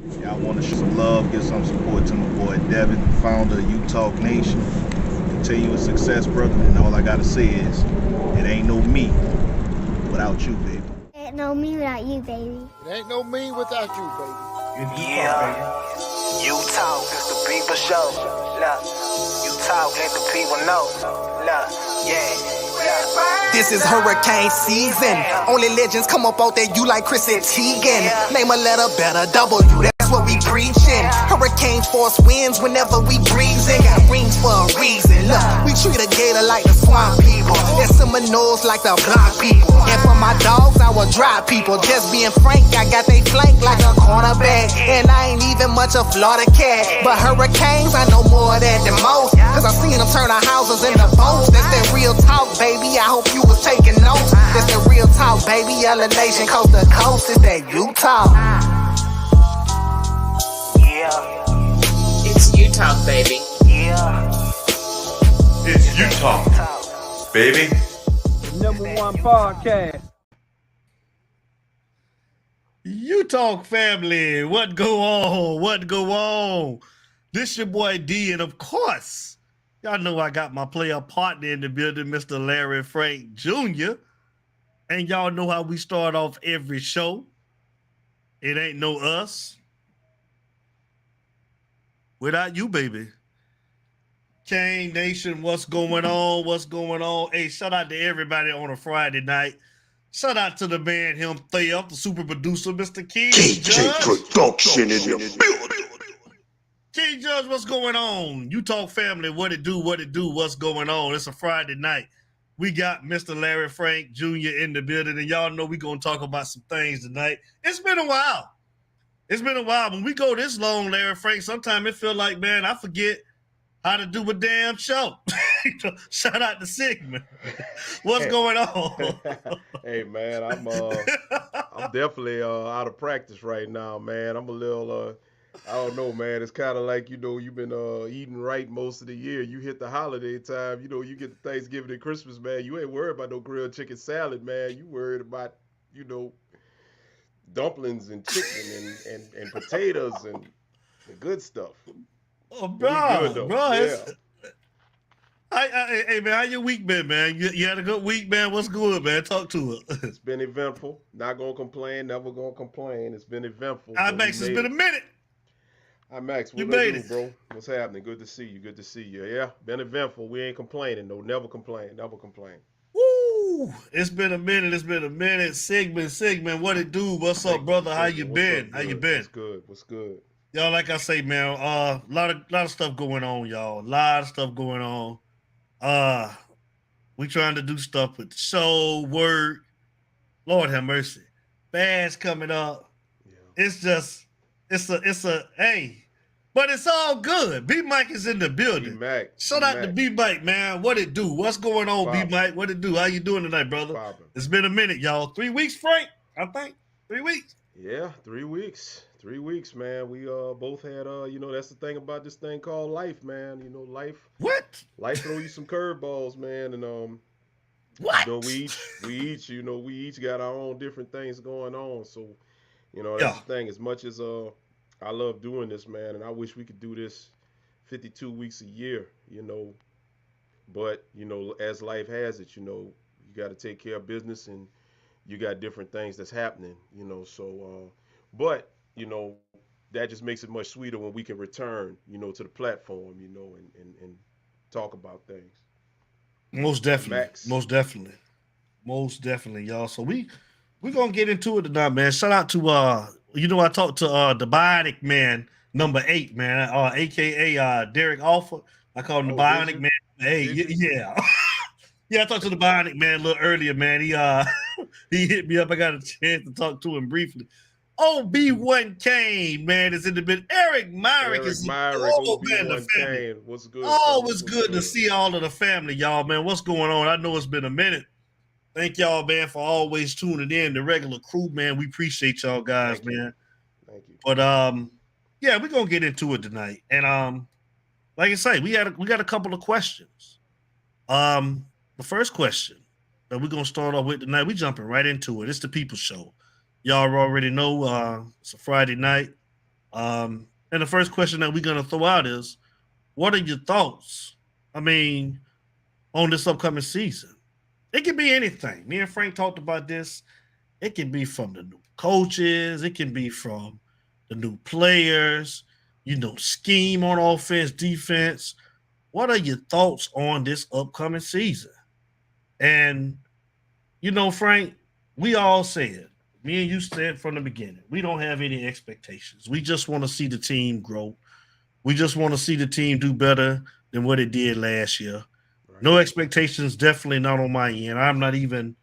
Yeah, I want to show some love, give some support to my boy Devin, founder of You Talk Nation. Continuous success, brother. And all I gotta say is, it ain't no me without you, baby. Ain't no me without you, baby. It ain't no me without you, baby. Yeah, you talk, it's the people show. Look, you talk, let the people know. Look, yeah. This is hurricane season. Only legends come up out there, you like Chris and Teigen. Name a letter better, W, that's what we preaching. Hurricane force winds whenever we breezing. Got rings for a reason. Look, we treat a gator like the swamp people. There's Seminoles like the block people. And for my dogs, I will drive people. Just being frank, I got they flank like a cornerback. And I ain't even much a Florida cat. But hurricanes, I know more of that than most. Cause I seen them turn our houses into boats. That's that real talk, baby. I hope you was taking notes. That's the real talk, baby. Yellow Nation, coast to coast. Is that you talk? Yeah. It's you talk, baby. Yeah. It's You Talk, baby. #1 podcast. You Talk family, what go on? What go on? This your boy D, and of course, y'all know I got my player partner in the building, Mr. Larry Frank Jr. And y'all know how we start off every show. It ain't no us without you, baby. Kane Nation, what's going on? What's going on? Hey, shout out to everybody on a Friday night. Shout out to the man himself, the super producer, Mr. King Judge. Production in the building. King Judge, what's going on? You Talk family, what it do, what's going on? It's a Friday night. We got Mr. Larry Frank Jr. in the building, and y'all know we're going to talk about some things tonight. It's been a while. When we go this long, Larry Frank, sometimes it feel like, man, I forget how to do a damn show. Shout out to Sigmund. What's going on? Hey man, I'm definitely out of practice right now, man. I'm a little I don't know, man. It's kind of like, you've been eating right most of the year. You hit the holiday time, you get the Thanksgiving and Christmas, man. You ain't worried about no grilled chicken salad, man. You worried about, dumplings and chicken and potatoes and the good stuff. Oh, bro. Yeah. Hey, man, how your week been, man? You had a good week, man? What's good, man? Talk to us. It's been eventful. Not gonna complain. Never gonna complain. It's been eventful. Max, it's been a minute. Max, what you do made it, bro? What's happening? Good to see you. Yeah, been eventful. We ain't complaining, though. Never complain. Woo! It's been a minute. Sigmund, what it do? What's up, brother? How you been? What's good? Y'all, like I say, man, a lot of stuff going on, y'all. A lot of stuff going on. We trying to do stuff with the show, work. Lord have mercy. Bash coming up. Yeah. It's a hey, but it's all good. B Mike is in the building. Shout out to B Mike, man. What it do? What's going on, B Mike? What it do? How you doing tonight, brother? It's been a minute, y'all. 3 weeks, Frank. I think 3 weeks. Yeah, 3 weeks. 3 weeks, man. We both had that's the thing about this thing called life, man. Life. What? Life throw you some curveballs, man, and what? We each got our own different things going on. So, that's the thing. As much as I love doing this, man, and I wish we could do this 52 weeks a year, but as life has it, you got to take care of business, and you got different things that's happening, so but that just makes it much sweeter when we can return, to the platform, and talk about things. Most definitely. Max. Most definitely, y'all. So we're gonna get into it tonight, man. Shout out to I talked to the Bionic Man number 8, man, aka Derek Alpha. I call him the Bionic Man. Hey, yeah. Yeah, I talked to the Bionic Man a little earlier, man. He hit me up. I got a chance to talk to him briefly. OB1 Kane, man, is in the bit. Eric Myrick is OB1 Kane. What's good? Always good to see all of the family, y'all, man. What's going on? I know it's been a minute. Thank y'all, man, for always tuning in. The regular crew, man. We appreciate y'all guys, man. Thank you. But yeah, we're gonna get into it tonight. And like I say, we got a couple of questions. The first question that we're gonna start off with tonight, we jumping right into it. It's the People Show. Y'all already know it's a Friday night. And the first question that we're going to throw out is, what are your thoughts? I mean, on this upcoming season? It can be anything. Me and Frank talked about this. It can be from the new coaches. It can be from the new players, scheme on offense, defense. What are your thoughts on this upcoming season? And, Frank, we all said, me and you said from the beginning, we don't have any expectations. We just want to see the team grow. We just want to see the team do better than what it did last year. Right. No expectations, definitely not on my end. I'm not even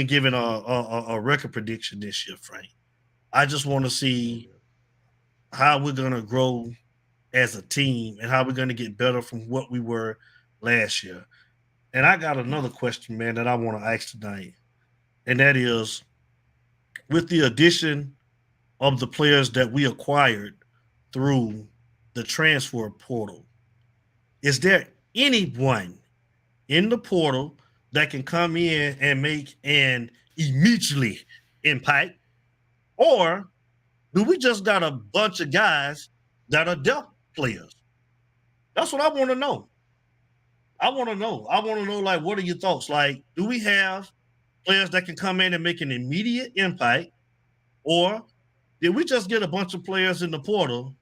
giving a record prediction this year, Frank. I just want to see how we're going to grow as a team and how we're going to get better from what we were last year. And I got another question, man, that I want to ask tonight. And that is, with the addition of the players that we acquired through the transfer portal, is there anyone in the portal that can come in and make an immediately impact? Or do we just got a bunch of guys that are depth players? That's what I want to know. I want to know, like, what are your thoughts? Like, do we have players that can come in and make an immediate impact? Or did we just get a bunch of players in the portal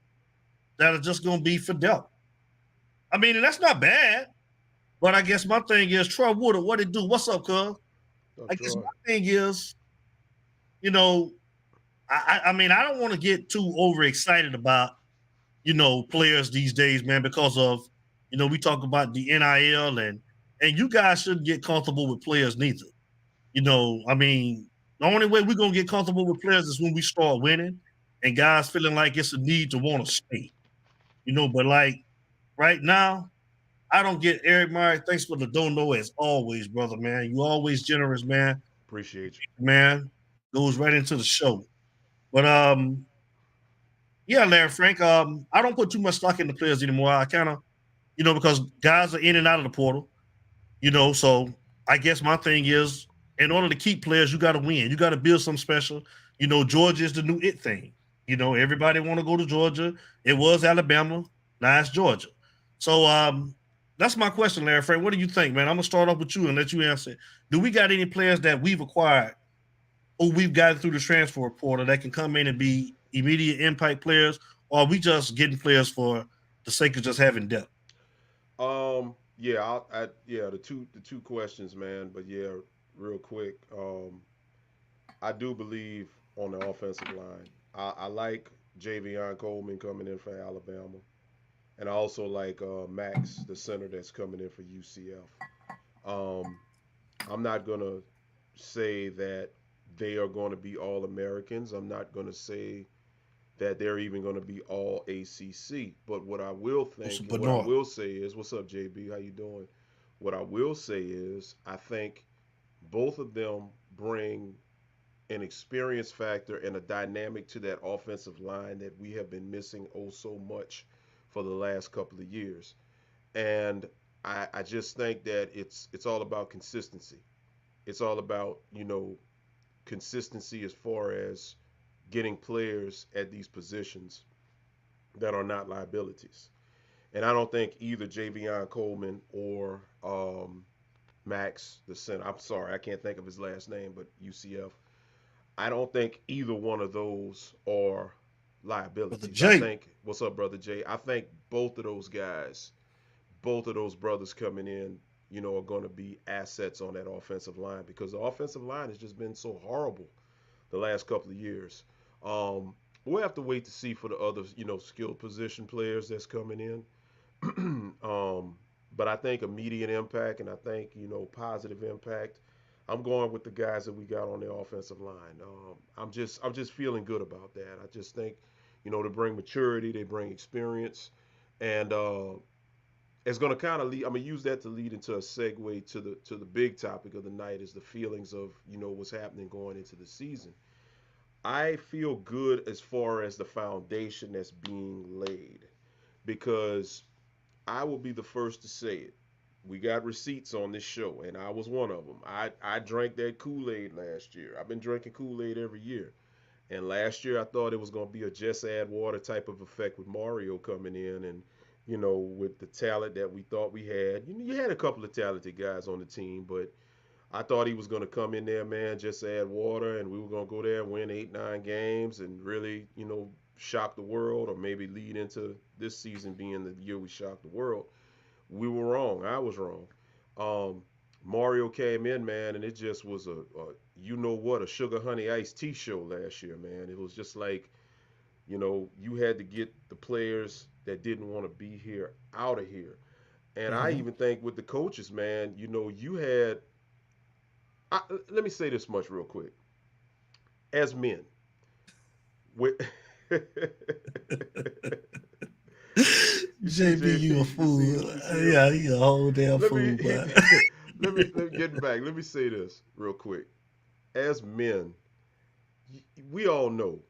that are just going to be for depth? I mean, and that's not bad. But I guess my thing is, Troy Woodard, what it do? What's up, cuz? I guess my thing is, I mean, I don't want to get too overexcited about, players these days, man, because of, we talk about the NIL and you guys shouldn't get comfortable with players neither. I mean, the only way we're going to get comfortable with players is when we start winning and guys feeling like it's a need to want to stay, but like right now, I don't get Eric Meyer. Thanks for the dono as always, brother, man. You always generous, man. Appreciate you. Man, goes right into the show. But yeah, Larry Frank, I don't put too much stock in the players anymore. I kind of, because guys are in and out of the portal, so I guess my thing is, in order to keep players, you got to win. You got to build something special. Georgia is the new it thing. Everybody want to go to Georgia. It was Alabama. Now it's Georgia. So that's my question, Larry Frank. What do you think, man? I'm going to start off with you and let you answer. Do we got any players that we've acquired or we've gotten through the transfer portal that can come in and be immediate impact players, or are we just getting players for the sake of just having depth? Yeah, the two questions, man. But yeah, real quick, I do believe on the offensive line. I like Javion Coleman coming in for Alabama, and I also like Max, the center that's coming in for UCF. I'm not gonna say that they are going to be all Americans. I'm not going to say that they're even going to be all ACC. But what I will think, and what I will say is, what's up, JB? How you doing? What I will say is, I think both of them bring an experience factor and a dynamic to that offensive line that we have been missing oh so much for the last couple of years. And I just think that it's all about consistency. It's all about, consistency as far as getting players at these positions that are not liabilities. And I don't think either Javion Coleman or Max, the center, I'm sorry, I can't think of his last name, but UCF, I don't think either one of those are liabilities. I think, what's up, Brother Jay? I think both of those guys, both of those brothers coming in, are going to be assets on that offensive line because the offensive line has just been so horrible the last couple of years. We'll have to wait to see for the other, skilled position players that's coming in. But I think immediate impact and I think, positive impact. I'm going with the guys that we got on the offensive line. I'm just feeling good about that. I just think, they bring maturity, they bring experience, and it's going to kind of lead. I'm going to use that to lead into a segue to the big topic of the night is the feelings of what's happening going into the season. I feel good as far as the foundation that's being laid because I will be the first to say it. We got receipts on this show, and I was one of them. I drank that Kool-Aid last year. I've been drinking Kool-Aid every year. And last year, I thought it was going to be a just add water type of effect with Mario coming in, and with the talent that we thought we had. You had a couple of talented guys on the team, but I thought he was going to come in there, man, just add water, and we were going to go there and win 8, 9 games and really, shock the world, or maybe lead into this season being the year we shocked the world. We were wrong. I was wrong. Mario came in, man, and it just was a sugar honey iced tea show last year, man. It was just like, you had to get the players that didn't want to be here out of here. And I even think with the coaches, man, you had. Let me say this much real quick. As men, with JB, you a fool. Yeah, you a whole damn fool, man. Let me get back. Let me say this real quick. As men, we all know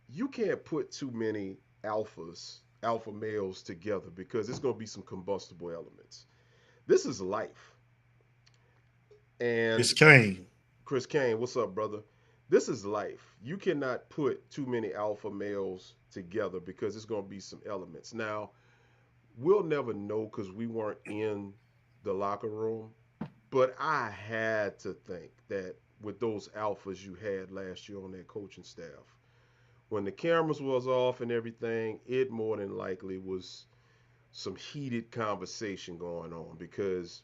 you can't put too many alpha males together, because it's going to be some combustible elements. This is life. And Chris Kane, what's up, brother? This is life. You cannot put too many alpha males together, because it's going to be some elements. Now, we'll never know because we weren't in the locker room, but I had to think that with those alphas you had last year on that coaching staff, when the cameras was off and everything, it more than likely was some heated conversation going on, because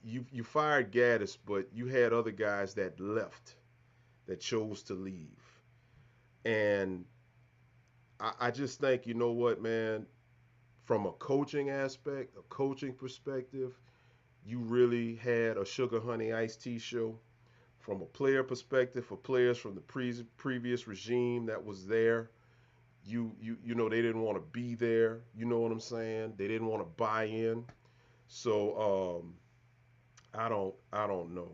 you fired Gaddis, but you had other guys that left, that chose to leave. And I just think, you know what, man, from a coaching aspect, a coaching perspective, you really had a sugar honey iced tea show. From a player perspective, for players from the previous regime that was there, you they didn't want to be there. You know what I'm saying? They didn't want to buy in. So I don't know.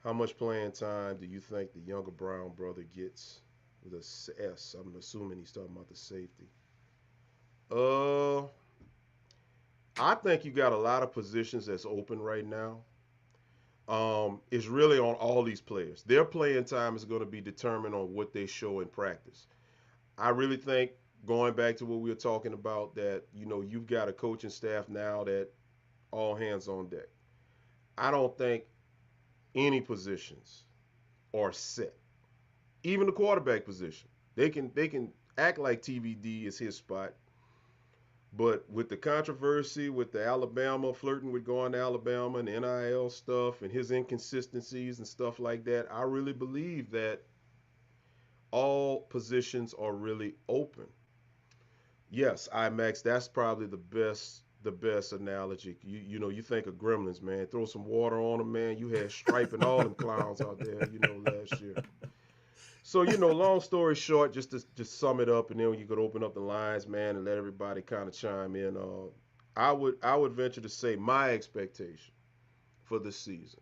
How much playing time do you think the younger Brown brother gets with a S? I'm assuming he's talking about the safety. I think you got a lot of positions that's open right now. It's really on all these players. Their playing time is going to be determined on what they show in practice. I really think, going back to what we were talking about, that you've got a coaching staff now that all hands on deck. I don't think any positions are set. Even the quarterback position. They can act like TVD is his spot. But with the controversy with the Alabama, flirting with going to Alabama and the NIL stuff and his inconsistencies and stuff like that, I really believe that all positions are really open. Yes, IMAX, that's probably the best analogy. You think of Gremlins, man. Throw some water on them, man. You had Stripe and all them clowns out there, last year. So, long story short, just to sum it up, and then you could open up the lines, man, and let everybody kind of chime in. I would venture to say my expectation for this season.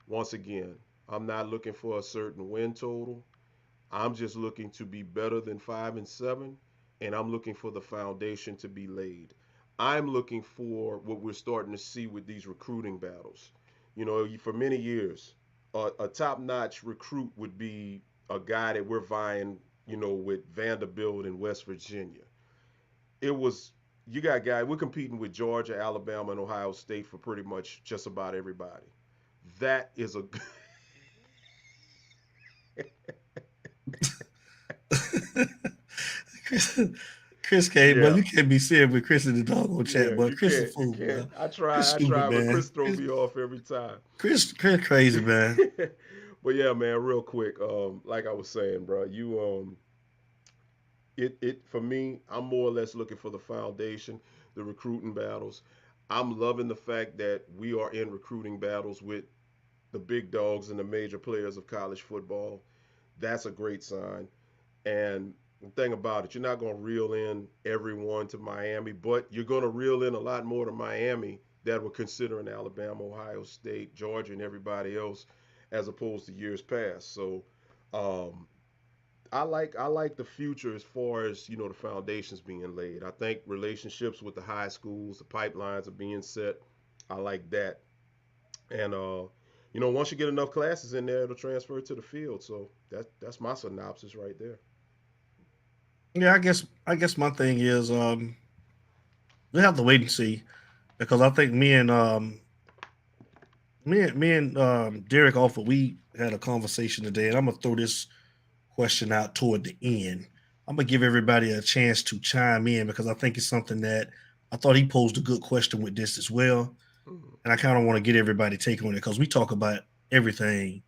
Once again, I'm not looking for a certain win total. I'm just looking to be better than 5-7, and I'm looking for the foundation to be laid. I'm looking for what we're starting to see with these recruiting battles. For many years, a top-notch recruit would be a guy that we're vying, with Vanderbilt in West Virginia. You got guys, we're competing with Georgia, Alabama, and Ohio State for pretty much just about everybody. That is a Chris came, but you can't be serious with Chris in the doggone chat, but Chris is a fool, man. I try, but Chris throws me off every time. Chris crazy, man. But yeah, man, real quick, like I was saying, bro, it for me, I'm more or less looking for the foundation, the recruiting battles. I'm loving the fact that we are in recruiting battles with the big dogs and the major players of college football. That's a great sign. And the thing about it, you're not going to reel in everyone to Miami, but you're going to reel in a lot more to Miami that were considering Alabama, Ohio State, Georgia, and everybody else, as opposed to years past. So I like the future as far as, the foundations being laid. I think relationships with the high schools, the pipelines are being set. I like that. And once you get enough classes in there, it'll transfer to the field. So that's my synopsis right there. Yeah, I guess my thing is we have to wait and see, because I think me and Derek Alford, we had a conversation today, and I'm gonna throw this question out toward the end. I'm gonna give everybody a chance to chime in, because I think it's something that I thought he posed a good question with this as well. And I kind of want to get everybody take on it, because we talk about everything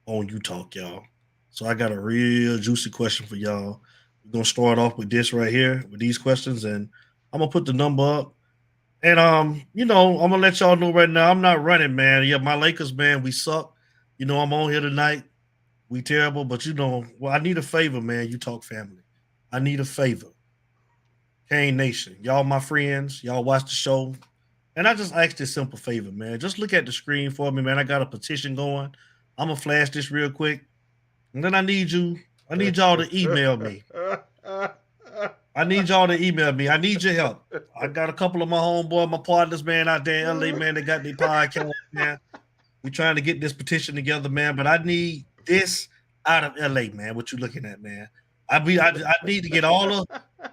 on You Talk, y'all. So I got a real juicy question for y'all. We're gonna start off with this right here with these questions, and I'm gonna put the number up. And I'm gonna let y'all know right now, I'm not running, man. Yeah, my Lakers, man, we suck. I'm on here tonight. We terrible, but I need a favor, man. You Talk family. I need a favor. Kane Nation, y'all my friends, y'all watch the show. And I just asked this simple favor, man. Just look at the screen for me, man. I got a petition going. I'm gonna flash this real quick. And then I need y'all to email me. I need y'all to email me. I need your help. I got a couple of my homeboy, my partners, man, out there in LA, man. They got their podcast, man. We're trying to get this petition together, man. But I need this out of LA, man. What you looking at, man? I need to get all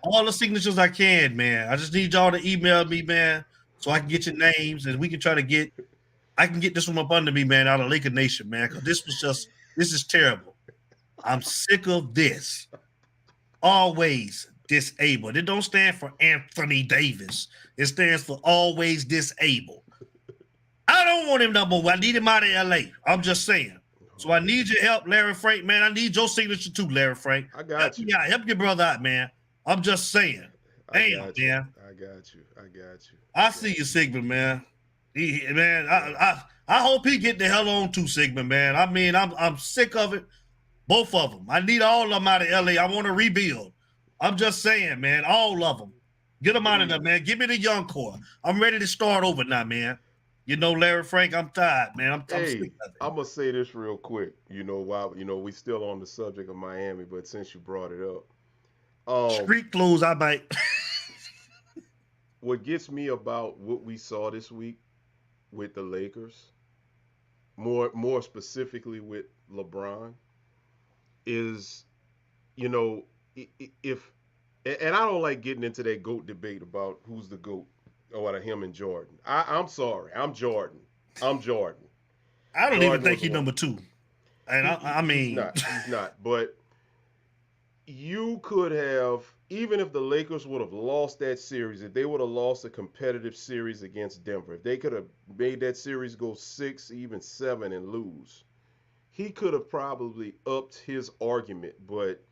the signatures I can, man. I just need y'all to email me, man, so I can get your names, and we can try to I can get this from up under me, man, out of Laker Nation, man. Because this is terrible. I'm sick of this. Always disabled. It don't stand for Anthony Davis. It stands for always disabled. I don't want him number one. I need him out of LA. I'm just saying. So I need your help, Larry Frank, man. I need your signature too, Larry Frank. I got you. Yeah, help your brother out, man. I'm just saying. Damn, man. I got you. I see you, Sigmund, man. I hope he get the hell on too, Sigmund, man. I mean, I'm sick of it. Both of them. I need all of them out of LA. I want to rebuild. I'm just saying, man. All of them. Get them out of there, man. Give me the young core. I'm ready to start over now, man. Larry Frank, I'm tired, man. I'm sick of it. I'm gonna say this real quick. While we still on the subject of Miami, but since you brought it up, street clothes, I bite. What gets me about what we saw this week with the Lakers, more specifically with LeBron, is, if, and I don't like getting into that GOAT debate about who's the GOAT, or him and Jordan. I'm sorry, I'm Jordan. I don't Jordan even think he's number two. And I mean, he's not. But you could have, even if the Lakers would have lost that series, if they would have lost a competitive series against Denver, if they could have made that series go 6, even 7 and lose, he could have probably upped his argument. But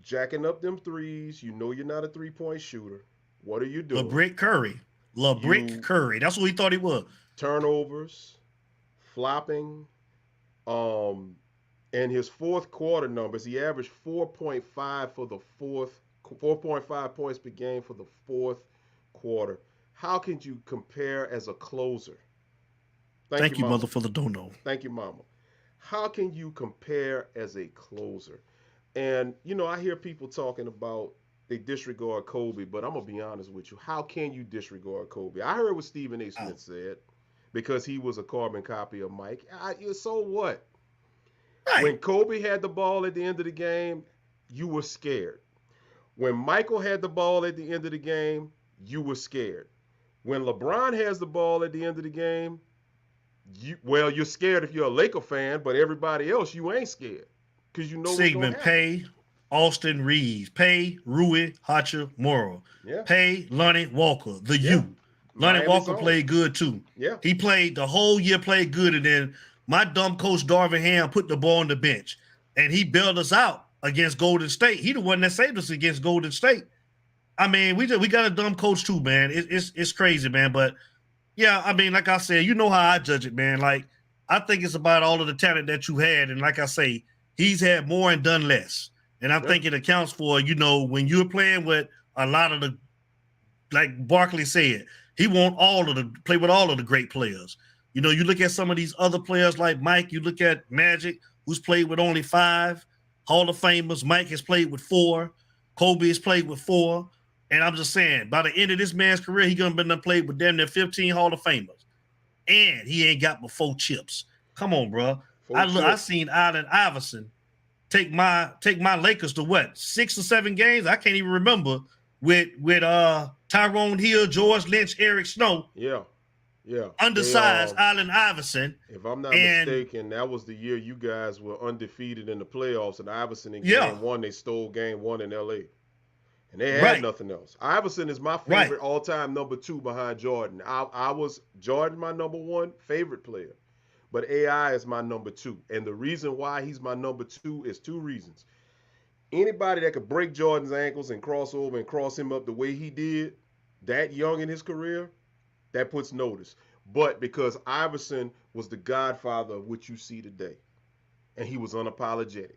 jacking up them threes, you're not a 3-point shooter. What are you doing? LeBrick Curry. That's what he thought he was. Turnovers, flopping, and his fourth quarter numbers, he averaged 4.5 for the 4.5 points per game for the fourth quarter. How can you compare as a closer? Thank you, mother, for the dono. Thank you, mama. How can you compare as a closer? And, I hear people talking about they disregard Kobe, but I'm going to be honest with you. How can you disregard Kobe? I heard what Stephen A. Smith said, because he was a carbon copy of Mike. So what? Right. When Kobe had the ball at the end of the game, you were scared. When Michael had the ball at the end of the game, you were scared. When LeBron has the ball at the end of the game, you're scared if you're a Laker fan, but everybody else, you ain't scared. Because Sigmund Pay, Austin Reeves, Pay, Rui Hachimura, Pay, Lonnie Walker, U. Lonnie Walker played good too. Yeah. He played the whole year, played good, and then my dumb coach Darvin Ham put the ball on the bench, and he bailed us out against Golden State. He the one that saved us against Golden State. I mean, we got a dumb coach too, man. It's crazy, man. But yeah, I mean, like I said, you know how I judge it, man. Like, I think it's about all of the talent that you had, and like I say, he's had more and done less. And I think it accounts for, when you're playing with a lot of the, like Barkley said, he want play with all of the great players. You look at some of these other players like Mike, you look at Magic, who's played with only 5 Hall of Famers. Mike has played with 4. Kobe has played with 4. And I'm just saying, by the end of this man's career, he's going to be played with damn near 15 Hall of Famers. And he ain't got but 4 chips. Come on, bro. Full I chip. seen Allen Iverson take my Lakers to what, 6 or 7 games? I can't even remember with Tyrone Hill, George Lynch, Eric Snow. Yeah. Undersized Allen Iverson. If I'm not mistaken, that was the year you guys were undefeated in the playoffs, and Iverson in game 1, they stole game 1 in LA. And they had nothing else. Iverson is my favorite all-time number 2 behind Jordan. I was Jordan my number 1 favorite player. But AI is my number 2. And the reason why he's my number 2 is 2 reasons. Anybody that could break Jordan's ankles and cross over and cross him up the way he did, that young in his career, that puts notice. But because Iverson was the godfather of what you see today, and he was unapologetic.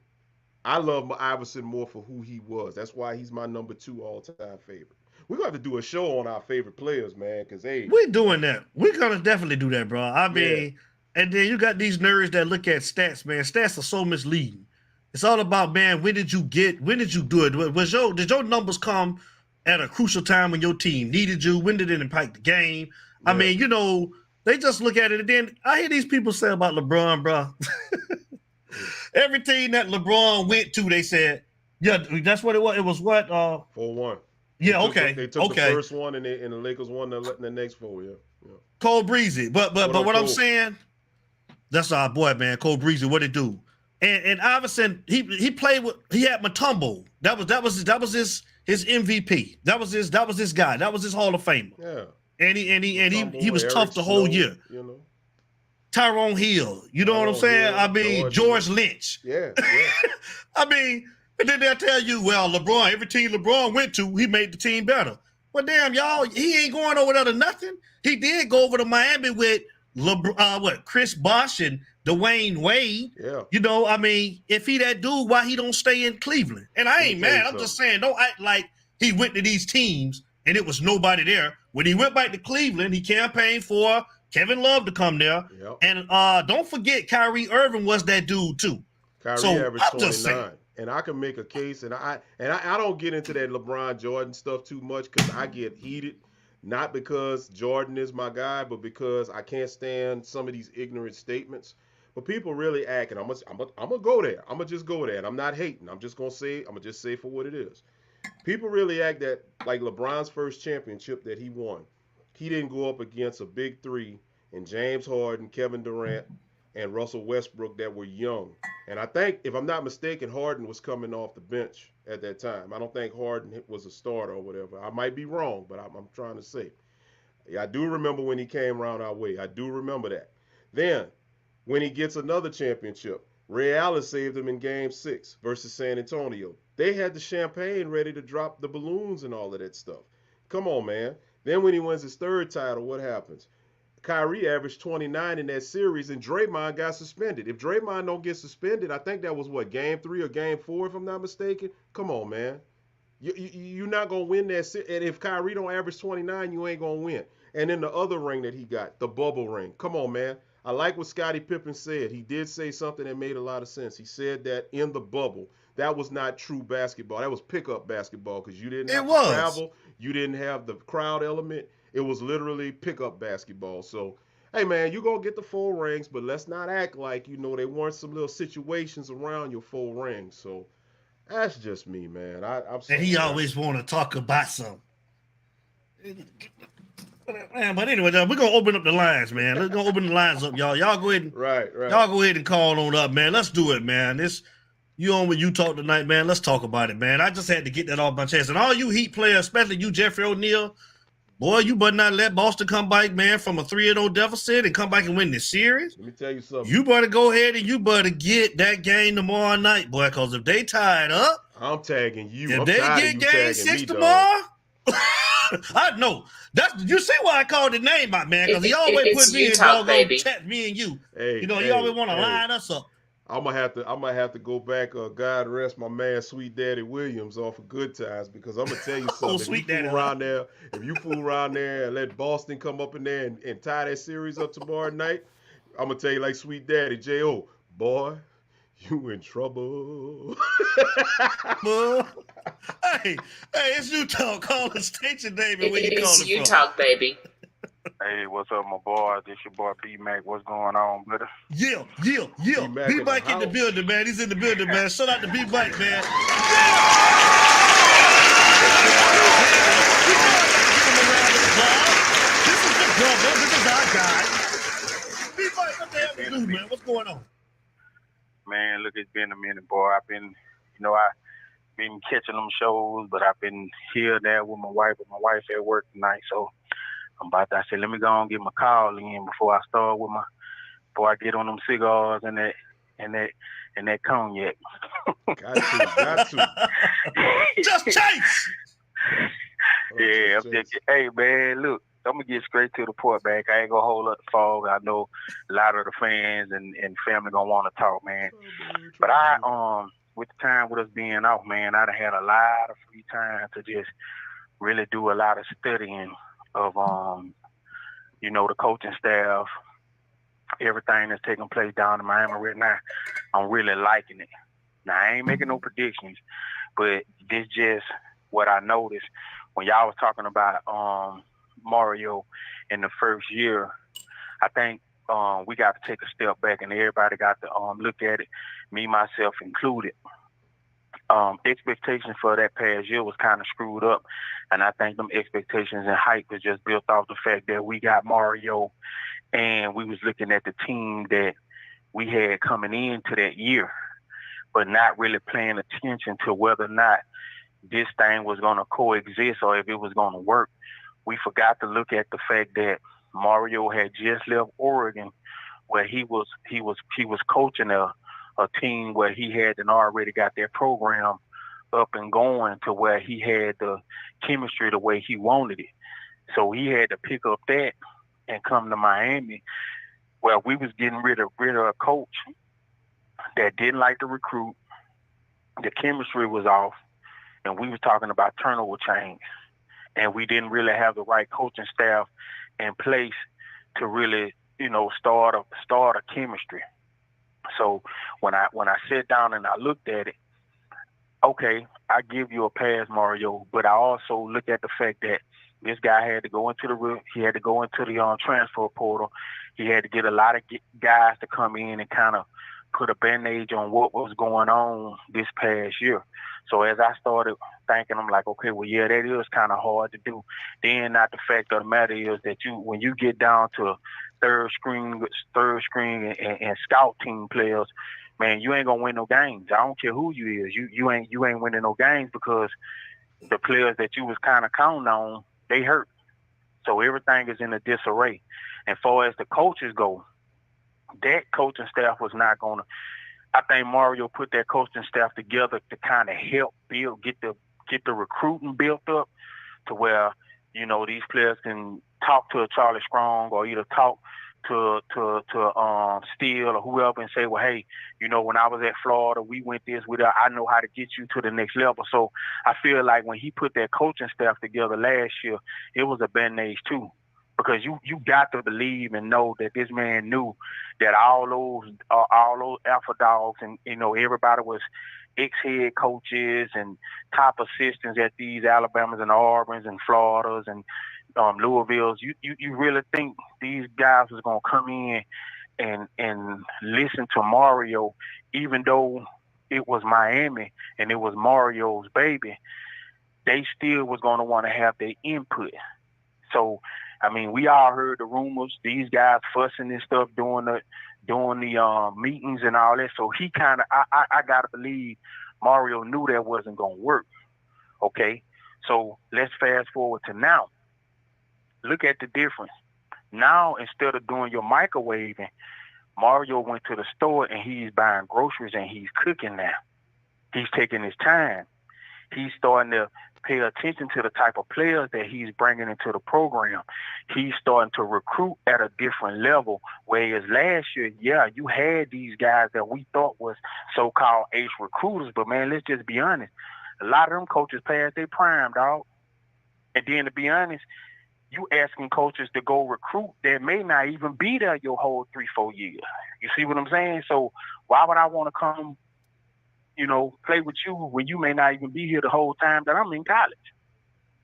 I love Iverson more for who he was. That's why he's my number 2 all-time favorite. We're going to have to do a show on our favorite players, man, because, hey. We're doing that. We're going to definitely do that, bro. I mean, and then you got these nerds that look at stats, man. Stats are so misleading. It's all about, man, when did you do it? Did your numbers come at a crucial time when your team needed you? When did it impact the game? Yeah. I mean, you know, they just look at it. And then I hear these people say about LeBron, bro. Every team that LeBron went to, they said, yeah, that's what it was. It was what? 4-1. Yeah, They took the first one, and the Lakers won the next 4, yeah. Cold Breezy. But what I'm saying, that's our boy, man. Cold Breezy, what it do? And Iverson, he played with, he had Mutombo. That was his MVP. That was his guy. That was his Hall of Famer. Yeah. And he was tough the whole year. You know. Tyrone Hill, you know what I'm saying? Hill, I mean, George Lynch. Yeah. I mean, and then they'll tell you, well, LeBron, every team LeBron went to, he made the team better. Well, damn, y'all, he ain't going over there to nothing. He did go over to Miami with Chris Bosh and Dwayne Wade. Yeah. You know, I mean, if he that dude, why he don't stay in Cleveland? And I ain't mad. I'm just saying, don't act like he went to these teams and it was nobody there. When he went back to Cleveland, he campaigned for Kevin Love to come there. Yep. And don't forget, Kyrie Irving was that dude too. Kyrie averaged 29. And I can make a case, and I don't get into that LeBron Jordan stuff too much because I get heated, not because Jordan is my guy, but because I can't stand some of these ignorant statements. But people really act, and I'm gonna go there. I'm gonna just go there, and I'm not hating. I'm just gonna say for what it is. People really act that like LeBron's first championship that he won, he didn't go up against a big 3 and James Harden, Kevin Durant, and Russell Westbrook that were young. And I think, if I'm not mistaken, Harden was coming off the bench at that time. I don't think Harden was a starter or whatever. I might be wrong, but I'm trying to say. Yeah, I do remember when he came around our way. I do remember that. Then, when he gets another championship, Ray Allen saved him in Game 6 versus San Antonio. They had the champagne ready to drop the balloons and all of that stuff. Come on, man. Then when he wins his 3rd title, what happens? Kyrie averaged 29 in that series, and Draymond got suspended. If Draymond don't get suspended, I think that was, Game 3 or Game 4, if I'm not mistaken? Come on, man. You're not going to win that series. And if Kyrie don't average 29, you ain't going to win. And then the other ring that he got, the bubble ring. Come on, man. I like what Scottie Pippen said. He did say something that made a lot of sense. He said that in the bubble, that was not true basketball. That was pickup basketball because you didn't have to travel. You didn't have the crowd element. It was literally pickup basketball. So, hey, man, you're going to get the 4 rings, but let's not act like, there weren't some little situations around your 4 rings. So, that's just me, man. I'm sorry. And he always want to talk about something. Man, but anyway, we're going to open up the lines, man. Let's go open the lines up, y'all. Y'all go ahead and, Y'all go ahead and call on up, man. Let's do it, man. You on with You Talk tonight, man. Let's talk about it, man. I just had to get that off my chest. And all you Heat players, especially you, Jeffrey O'Neal, boy, you better not let Boston come back, man, from a 3-0 deficit and come back and win this series. Let me tell you something. You better go ahead and you better get that game tomorrow night, boy, because if they tie it up, I'm tagging you. If they get game 6 tomorrow, I know. You see why I called the name out, man, because he always put me in doggone chat, me and you. Hey, he always want to line us up. I might have to go back. God rest my man, Sweet Daddy Williams, off of Good Times, because I'm gonna tell you something. If you fool around there and let Boston come up in there and tie that series up tomorrow night, I'm gonna tell you like Sweet Daddy J.O. Boy, you in trouble. Hey, it's You Talk. Call the station, David. Where you calling from? It's You Talk, baby. Hey, what's up, my boy? This your boy B-Mac. What's going on, brother? Yeah. B-Mac B-Mike in the building, man. He's in the building, man. Shout out to B-Mike, man. This is the brother. This is our guy. B-Mike, what the hell you do, man? What's going on? Man, look, it's been a minute, boy. I've been catching them shows, but I've been here, there with my wife, at work tonight, so I said, let me go and get my call in before I get on them cigars and that cognac. Got to. Just chase. Yeah, hey man, look, I'm gonna get straight to the point, back. I ain't gonna hold up the fog. I know a lot of the fans and family gonna want to talk, man. But with the time with us being off, man, I'd have had a lot of free time to just really do a lot of studying of the coaching staff, everything that's taking place down in Miami right now. I'm really liking it. Now I ain't making no predictions, but this just what I noticed when y'all was talking about Mario in the first year. I think we got to take a step back, and everybody got to look at it, me, myself included. Expectations for that past year was kind of screwed up, and I think them expectations and hype was just built off the fact that we got Mario, and we was looking at the team that we had coming into that year, but not really paying attention to whether or not this thing was going to coexist or if it was going to work. We forgot to look at the fact that Mario had just left Oregon, where he was coaching a team where he had already got their program up and going to where he had the chemistry the way he wanted it. So he had to pick up that and come to Miami, where we was getting rid of a coach that didn't like to recruit. The chemistry was off, and we was talking about turnover change, and we didn't really have the right coaching staff in place to really, start a chemistry. So when I sat down and I looked at it, okay, I give you a pass, Mario, but I also look at the fact that this guy had to go into the transfer portal. He had to get a lot of guys to come in and kind of put a bandage on what was going on this past year. So as I started thinking, I'm like, okay, well, yeah, that is kind of hard to do. Then not the fact of the matter is that when you get down to third screen and scout team players, man, you ain't gonna win no games. I don't care who you is. You ain't winning no games because the players that you was kind of counting on, they hurt. So everything is in a disarray. And far as the coaches go, that coaching staff was not going to. I think Mario put that coaching staff together to kind of help get the recruiting built up to where, these players can talk to a Charlie Strong or either talk to Steele or whoever and say, well, hey, when I was at Florida, we went this with I know how to get you to the next level. So I feel like when he put that coaching staff together last year, it was a bandage too. Because you got to believe and know that this man knew that all those alpha dogs and everybody was ex-head coaches and top assistants at these Alabamas and Auburns and Floridas and Louisvilles. You really think these guys was gonna come in and listen to Mario, even though it was Miami and it was Mario's baby? They still was gonna want to have their input. So I mean, we all heard the rumors, these guys fussing and stuff during the meetings and all that. So he kind of, I got to believe Mario knew that wasn't going to work. Okay. So let's fast forward to now. Look at the difference. Now, instead of doing your microwaving, Mario went to the store and he's buying groceries and he's cooking now. He's taking his time. He's starting to pay attention to the type of players that he's bringing into the program. He's starting to recruit at a different level, whereas last year, yeah, you had these guys that we thought was so-called ace recruiters, but, man, let's just be honest. A lot of them coaches passed their prime, dog. And then, to be honest, you asking coaches to go recruit that may not even be there your whole 3-4 years. You see what I'm saying? So why would I want to come play with you when you may not even be here the whole time that I'm in college?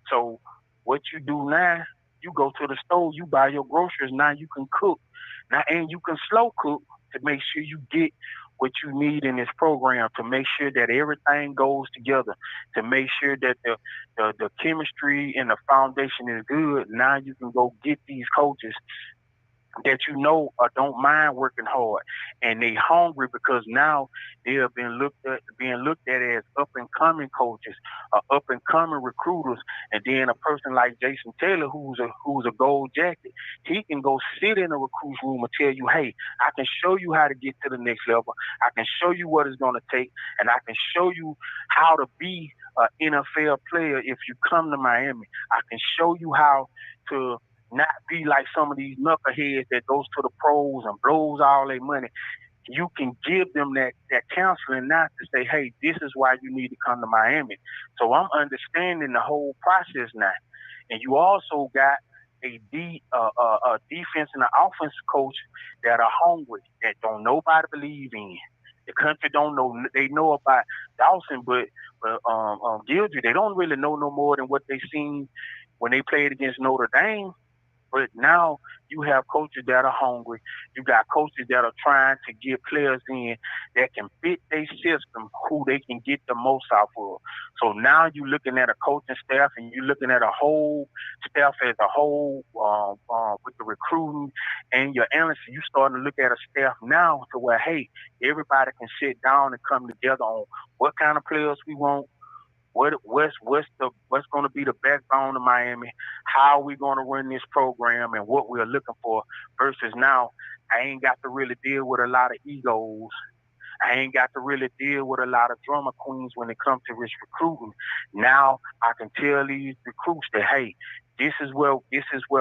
So what you do now You go to the store, you buy your groceries. Now you can cook. Now, and you can slow cook to make sure you get what you need in this program, to make sure that everything goes together, to make sure that the chemistry and the foundation is good. Now you can go get these coaches that you know don't mind working hard, and they hungry because now they have been looked at as up and coming coaches, up and coming recruiters, and then a person like Jason Taylor, who's a gold jacket, he can go sit in a recruit room and tell you, hey, I can show you how to get to the next level. I can show you what it's going to take, and I can show you how to be an NFL player if you come to Miami. I can show you how to not be like some of these knuckleheads that goes to the pros and blows all their money. You can give them that counseling now to say, hey, this is why you need to come to Miami. So I'm understanding the whole process now. And you also got a defense and an offense coach that are hungry, that don't nobody believe in. The country don't know. They know about Dawson, but Gildry, they don't really know no more than what they seen when they played against Notre Dame. But now you have coaches that are hungry. You got coaches that are trying to get players in that can fit their system, who they can get the most out of. So now you're looking at a coaching staff, and you're looking at a whole staff as a whole with the recruiting and your analysts. You're starting to look at a staff now to where, hey, everybody can sit down and come together on what kind of players we want. What's going to be the backbone of Miami? How are we going to run this program and what we're looking for? Versus now, I ain't got to really deal with a lot of egos. I ain't got to really deal with a lot of drama queens when it comes to this recruiting. Now I can tell these recruits that, hey, this is where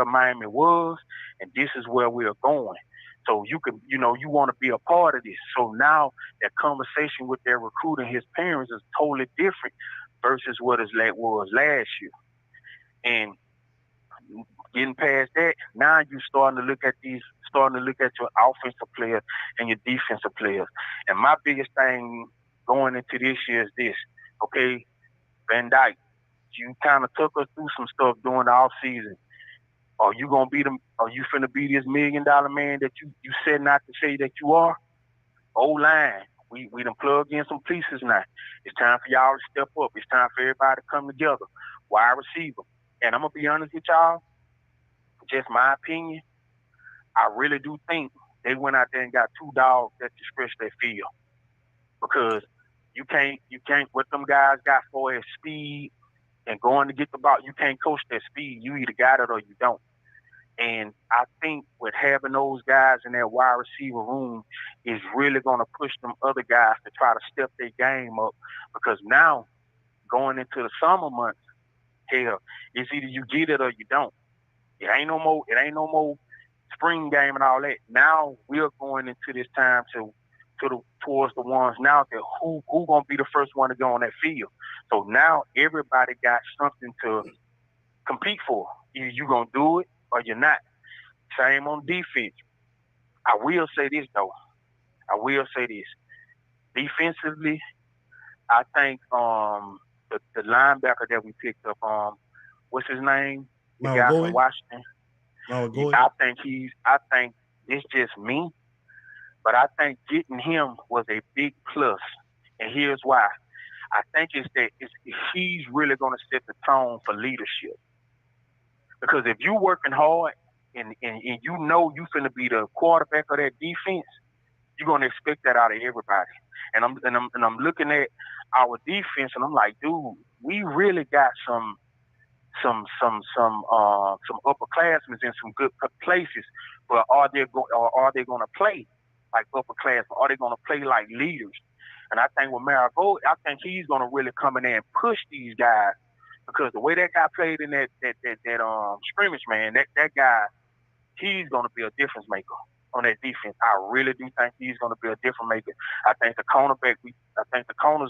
Miami was, and this is where we're going. So you can, you want to be a part of this. So now that conversation with their recruiter and his parents is totally different versus what it was last year. And getting past that, now you're starting to look at your offensive players and your defensive players. And my biggest thing going into this year is this. Okay, Van Dyke, you kind of took us through some stuff during the off season. Are you finna be this $1 million man that you said not to say that you are? O-line, we done plug in some pieces now. It's time for y'all to step up. It's time for everybody to come together. Wide receiver. And I'm gonna be honest with y'all, just my opinion, I really do think they went out there and got two dogs that can stretch their field. Because you can't what them guys got for is speed and going to get the ball. You can't coach that speed. You either got it or you don't. And I think with having those guys in that wide receiver room is really going to push them other guys to try to step their game up. Because now, going into the summer months, hell, it's either you get it or you don't. It ain't no more spring game and all that. Now we're going into this time towards the ones now that who gonna be the first one to go on that field. So now everybody got something to compete for. Either you gonna do it or you're not. Same on defense. I will say this though. Defensively, I think the linebacker that we picked up, what's his name? The guy from Washington. I think it's just me, but I think getting him was a big plus. And here's why. I think he's really going to set the tone for leadership. Because if you working hard and you know you finna be the quarterback of that defense, you're gonna expect that out of everybody. And I'm looking at our defense and I'm like, dude, we really got some upperclassmen in some good places, but are they gonna play like upperclassmen? Are they gonna play like leaders? And I think with Marigold, I think he's gonna really come in there and push these guys. Because the way that guy played in that scrimmage, man, that guy, he's gonna be a difference maker on that defense. I really do think he's gonna be a difference maker. I think the corners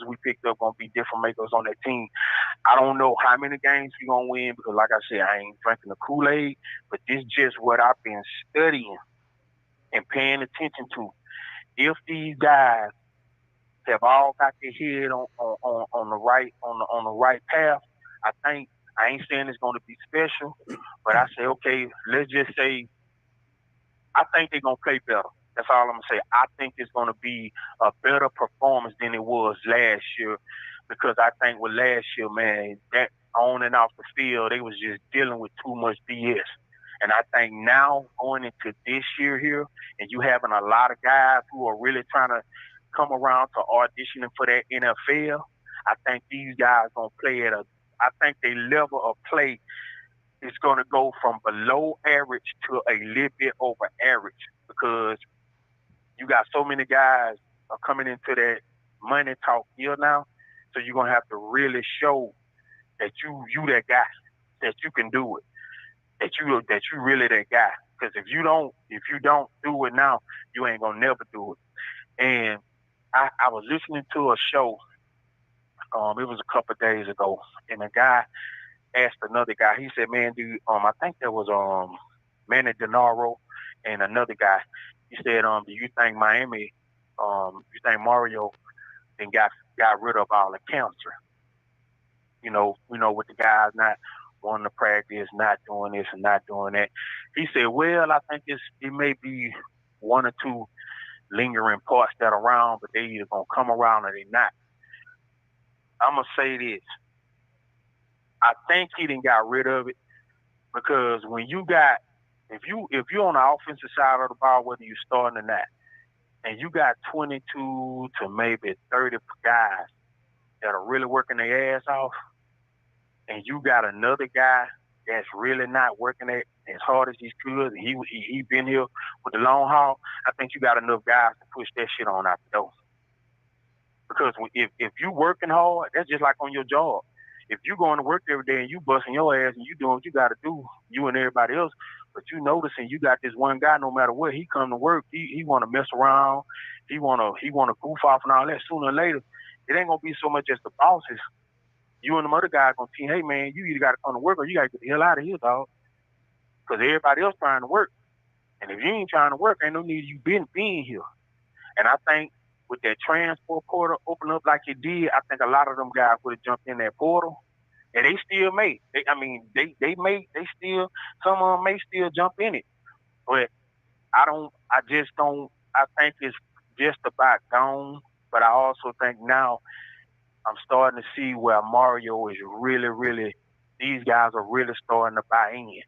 we picked up gonna be difference makers on that team. I don't know how many games we're gonna win because, like I said, I ain't drinking the Kool-Aid, but this is just what I've been studying and paying attention to. If these guys have all got their head on the right path, I I ain't saying it's going to be special, but I say, okay, let's just say I think they're going to play better. That's all I'm going to say. I think it's going to be a better performance than it was last year, because I think with last year, man, that on and off the field, they was just dealing with too much BS. And I think now going into this year here, and you having a lot of guys who are really trying to come around to auditioning for that NFL, I think these guys going to play at I think their level of play is going to go from below average to a little bit over average, because you got so many guys are coming into that money talk year now. So you're going to have to really show that you that guy, that you can do it, that you really that guy. Because if you don't do it now, you ain't going to never do it. And I was listening to a show, it was a couple of days ago, and a guy asked another guy, he said, man, dude, I think there was Manny Denaro and another guy. He said, do you think Miami, you think Mario then got rid of all the cancer? You know, with the guys not wanting to practice, not doing this and not doing that. He said, well, I think it may be one or two lingering parts that are around, but they either gonna come around or they not. I'm gonna say this. I think he didn't got rid of it, because when you got, if you're on the offensive side of the ball, whether you're starting or not, and you got 22 to maybe 30 guys that are really working their ass off, and you got another guy that's really not working it as hard as he could, and he been here with the long haul, I think you got enough guys to push that shit on out the door. Because if you working hard, that's just like on your job. If you going to work every day and you busting your ass and you doing what you got to do, you and everybody else, but you noticing you got this one guy, no matter what, he come to work, he want to mess around, he want to goof off and all that. Sooner or later, it ain't gonna be so much as the bosses. You and the other guy gonna team, hey man, you either got to come to work or you got to get the hell out of here, dog. Because everybody else trying to work, and if you ain't trying to work, ain't no need you being here. And I think with that transport portal open up like it did, I think a lot of them guys would have jumped in that portal, and they still may. Some of them may still jump in it, but I think it's just about gone. But I also think now I'm starting to see where Mario is really, really, these guys are really starting to buy in.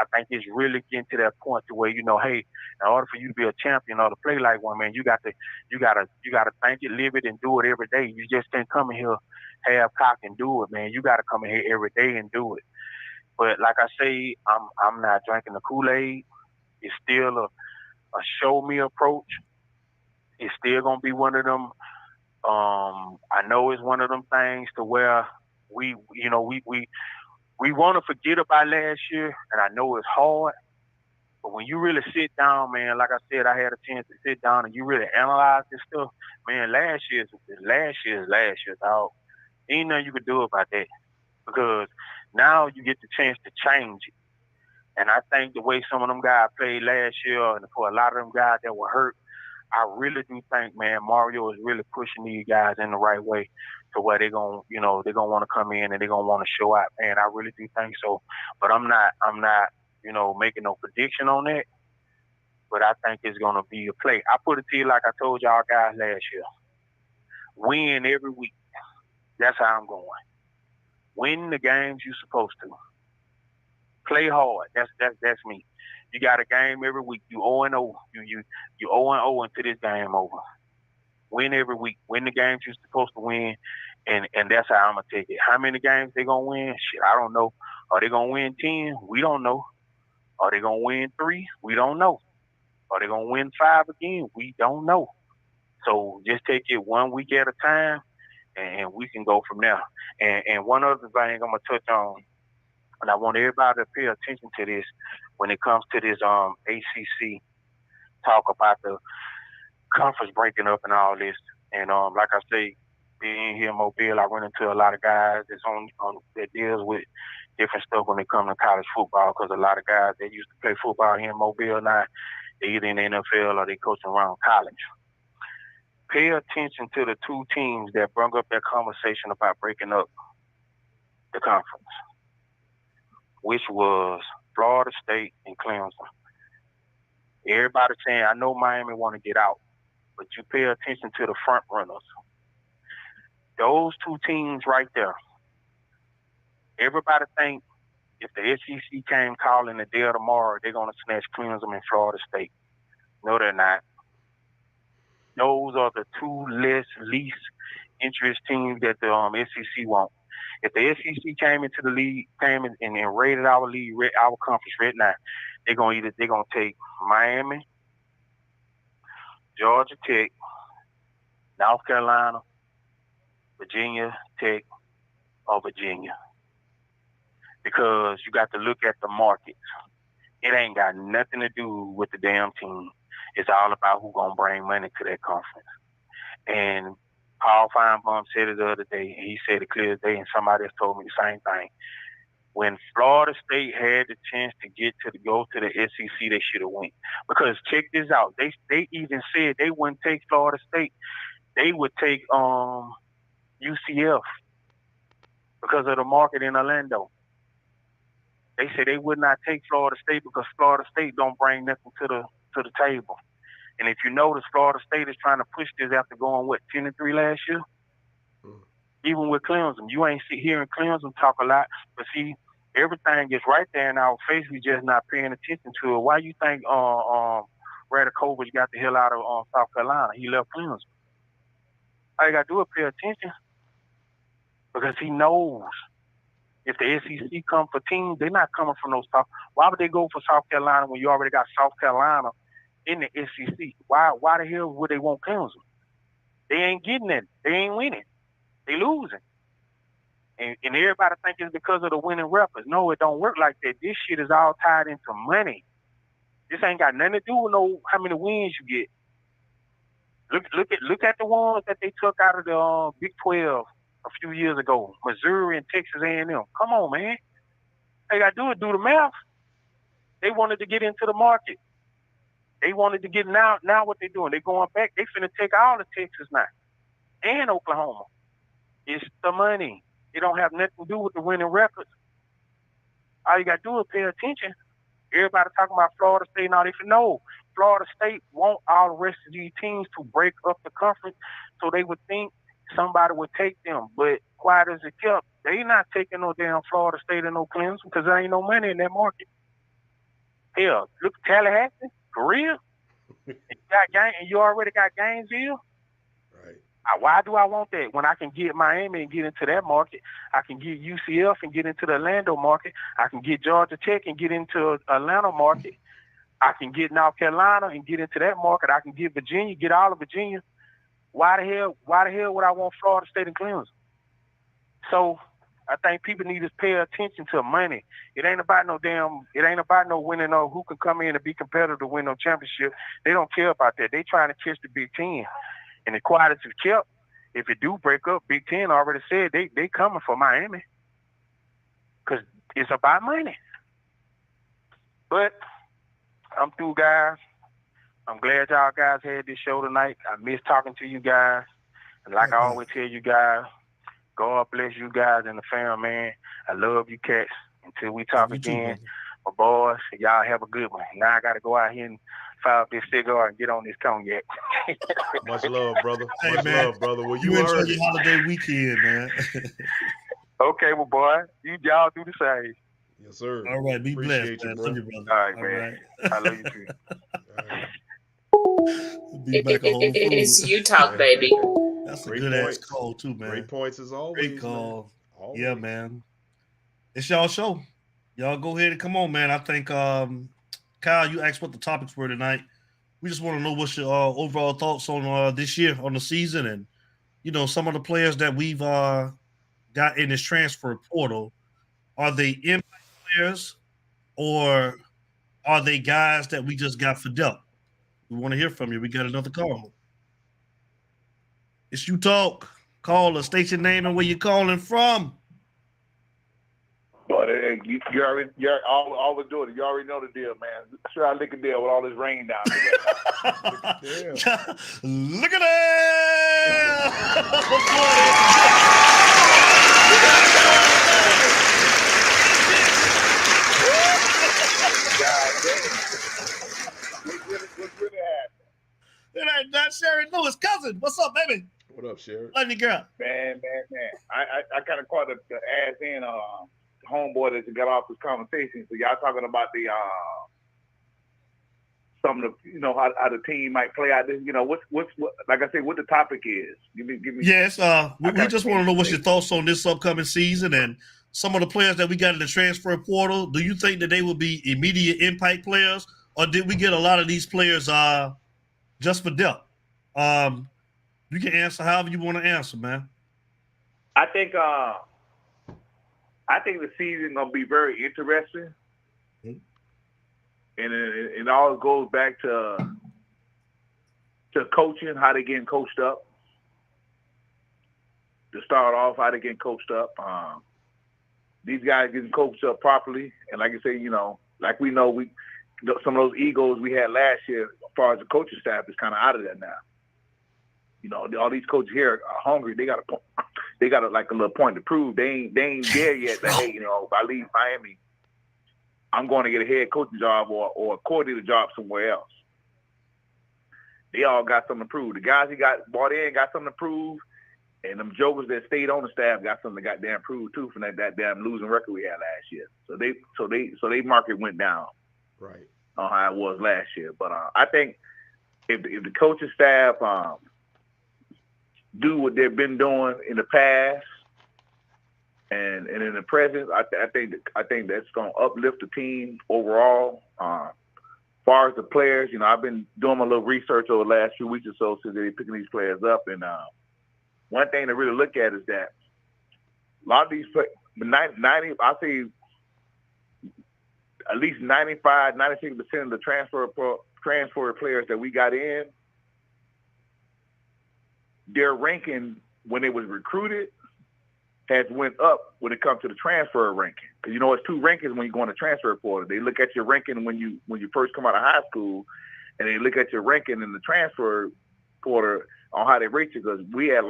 I think it's really getting to that point to where, hey, in order for you to be a champion or to play like one, man, you got to think it, live it, and do it every day. You just can't come in here half cock and do it, man. You got to come in here every day and do it. But like I say, I'm not drinking the Kool-Aid. It's still a show me approach. It's still gonna be one of them. I know it's one of them things to where we want to forget about last year, and I know it's hard. But when you really sit down, man, like I said, I had a chance to sit down and you really analyze this stuff, man. Last year's last year, dog. Ain't nothing you could do about that, because now you get the chance to change it. And I think the way some of them guys played last year, and for a lot of them guys that were hurt, I really do think, man, Mario is really pushing these guys in the right way to where they're gonna want to come in and they're gonna want to show out. Man, I really do think so. But I'm not, making no prediction on that. But I think it's gonna be a play. I put it to you like I told y'all guys last year. Win every week. That's how I'm going. Win the games you're supposed to. Play hard. That's me. You got a game every week. You 0-0. You 0-0 until this game over. Win every week. Win the games you're supposed to win, and that's how I'm gonna take it. How many games they gonna win? Shit, I don't know. Are they gonna win 10? We don't know. Are they gonna win 3? We don't know. Are they gonna win 5 again? We don't know. So just take it one week at a time, and we can go from there. And one other thing I'm gonna touch on, and I want everybody to pay attention to this when it comes to this ACC talk about the conference breaking up and all this. And like I say, being here in Mobile, I run into a lot of guys that's on that deals with different stuff when it comes to college football, because a lot of guys that used to play football here in Mobile now, they're either in the NFL or they coaching around college. Pay attention to the two teams that brought up that conversation about breaking up the conference. which was Florida State and Clemson. Everybody saying, I know Miami want to get out, but you pay attention to the front runners. Those two teams right there. Everybody think if the SEC came calling the day of tomorrow, they're going to snatch Clemson and Florida State. No, they're not. Those are the two least interest teams that the SEC want. If the SEC came into the league, came in and rated our league, our conference right now, they're gonna take Miami, Georgia Tech, North Carolina, Virginia Tech, or Virginia. Because you got to look at the markets. It ain't got nothing to do with the damn team. It's all about who's gonna bring money to that conference. And Paul Feinbaum said it the other day, and he said it clear as day, and somebody else told me the same thing. When Florida State had the chance to go to the SEC, they should have went. Because check this out, they even said they wouldn't take Florida State. They would take UCF because of the market in Orlando. They said they would not take Florida State because Florida State don't bring nothing to the table. And if you notice, Florida State is trying to push this after going, 10-3 last year? Even with Clemson. You ain't hearing Clemson talk a lot, but see, everything is right there in our face. We just not paying attention to it. Why you think Radakovich got the hell out of South Carolina? He left Clemson. All you got to do is pay attention because he knows if the SEC come for teams, they're not coming from those top. Why would they go for South Carolina when you already got South Carolina in the SEC? Why the hell would they want Clemson? They ain't getting it. They ain't winning. They losing. And everybody think it's because of the winning records. No, it don't work like that. This shit is all tied into money. This ain't got nothing to do with how many wins you get. Look at the ones that they took out of the Big 12 a few years ago. Missouri and Texas A&M. Come on, man. They got to do the math. They wanted to get into the market. They wanted to get now what they doing? They going back. They finna take all of Texas now and Oklahoma. It's the money. It don't have nothing to do with the winning records. All you got to do is pay attention. Everybody talking about Florida State and all this. No, Florida State want all the rest of these teams to break up the conference so they would think somebody would take them. But quiet as it kept, they not taking no damn Florida State and no Clemson because there ain't no money in that market. Hell, look at Tallahassee, for real. You already got Gainesville. Right. Why do I want that? When I can get Miami and get into that market, I can get UCF and get into the Orlando market. I can get Georgia Tech and get into Atlanta market. I can get North Carolina and get into that market. I can get Virginia, get all of Virginia. Why the hell would I want Florida State and Clemson? So I think people need to pay attention to money. It ain't about no winning or who can come in and be competitive to win no championship. They don't care about that. They trying to catch the Big Ten. And the quiet as it's kept, if it do break up, Big Ten already said they coming for Miami. Because it's about money. But I'm through, guys. I'm glad y'all guys had this show tonight. I miss talking to you guys. And like I always tell you guys, God bless you guys and the family, man. I love you cats. Until we talk again, my boys, y'all have a good one. Now I got to go out here and fire up this cigar and get on this cognac. Much love, brother. Hey, Much man. love, brother. Well, You you enjoy heard your it. holiday weekend, man. Okay, well, boy, y'all do the same. Yes, sir. All right, be Appreciate blessed, you, man. bro. Love you, brother. All right, All man. right. I love you too. All right. Be back on Whole It's Foods. you talk, baby. That's a Great good ass points. call too, man. Great points as always. Great call. Man. Always. Yeah, man. It's y'all show. Y'all go ahead and come on, man. I think Kyle, you asked what the topics were tonight. We just want to know what's your overall thoughts on this year, on the season, and some of the players that we've got in this transfer portal. Are they impact players, or are they guys that we just got for depth? We want to hear from you. We got another call. It's You Talk. Call us, state your name and where you're calling from. But you always do it. You already know the deal, man. Sure, I lick a deal with all this rain down there. Look at that! already know his cousin. What's up, baby? What up, Sherry? Love you, girl. Man. I kind of caught the ass in homeboy that got off this conversation. So y'all talking about the some of the how the team might play out this. What like I said, what the topic is. Give me. Yes, we just want to know what's your thoughts on this upcoming season and some of the players that we got in the transfer portal. Do you think that they will be immediate impact players, or did we get a lot of these players just for depth? You can answer however you want to answer, man. I think the season gonna be very interesting, and it all goes back to coaching, how they getting coached up. To start off, how they getting coached up. These guys getting coached up properly, and like I say, like we know, some of those egos we had last year, as far as the coaching staff, is kind of out of that now. All these coaches here are hungry. They got like a little point to prove. They ain't there yet. That hey, if I leave Miami, I'm going to get a head coaching job or a coordinator job somewhere else. They all got something to prove. The guys he got brought in got something to prove, and them jokers that stayed on the staff got something to goddamn prove too from that damn losing record we had last year. So they market went down, right, on how it was last year. But I think if the coaching staff do what they've been doing in the past and in the present, I think that's going to uplift the team overall. As far as the players, I've been doing my little research over the last few weeks or so since they're picking these players up. And one thing to really look at is that a lot of these players, I say at least 95, 96% of the transfer players that we got in, their ranking when they was recruited has went up when it comes to the transfer ranking. Because it's two rankings when you go on the transfer portal. They look at your ranking when you first come out of high school, and they look at your ranking in the transfer portal on how they rate you. Because we had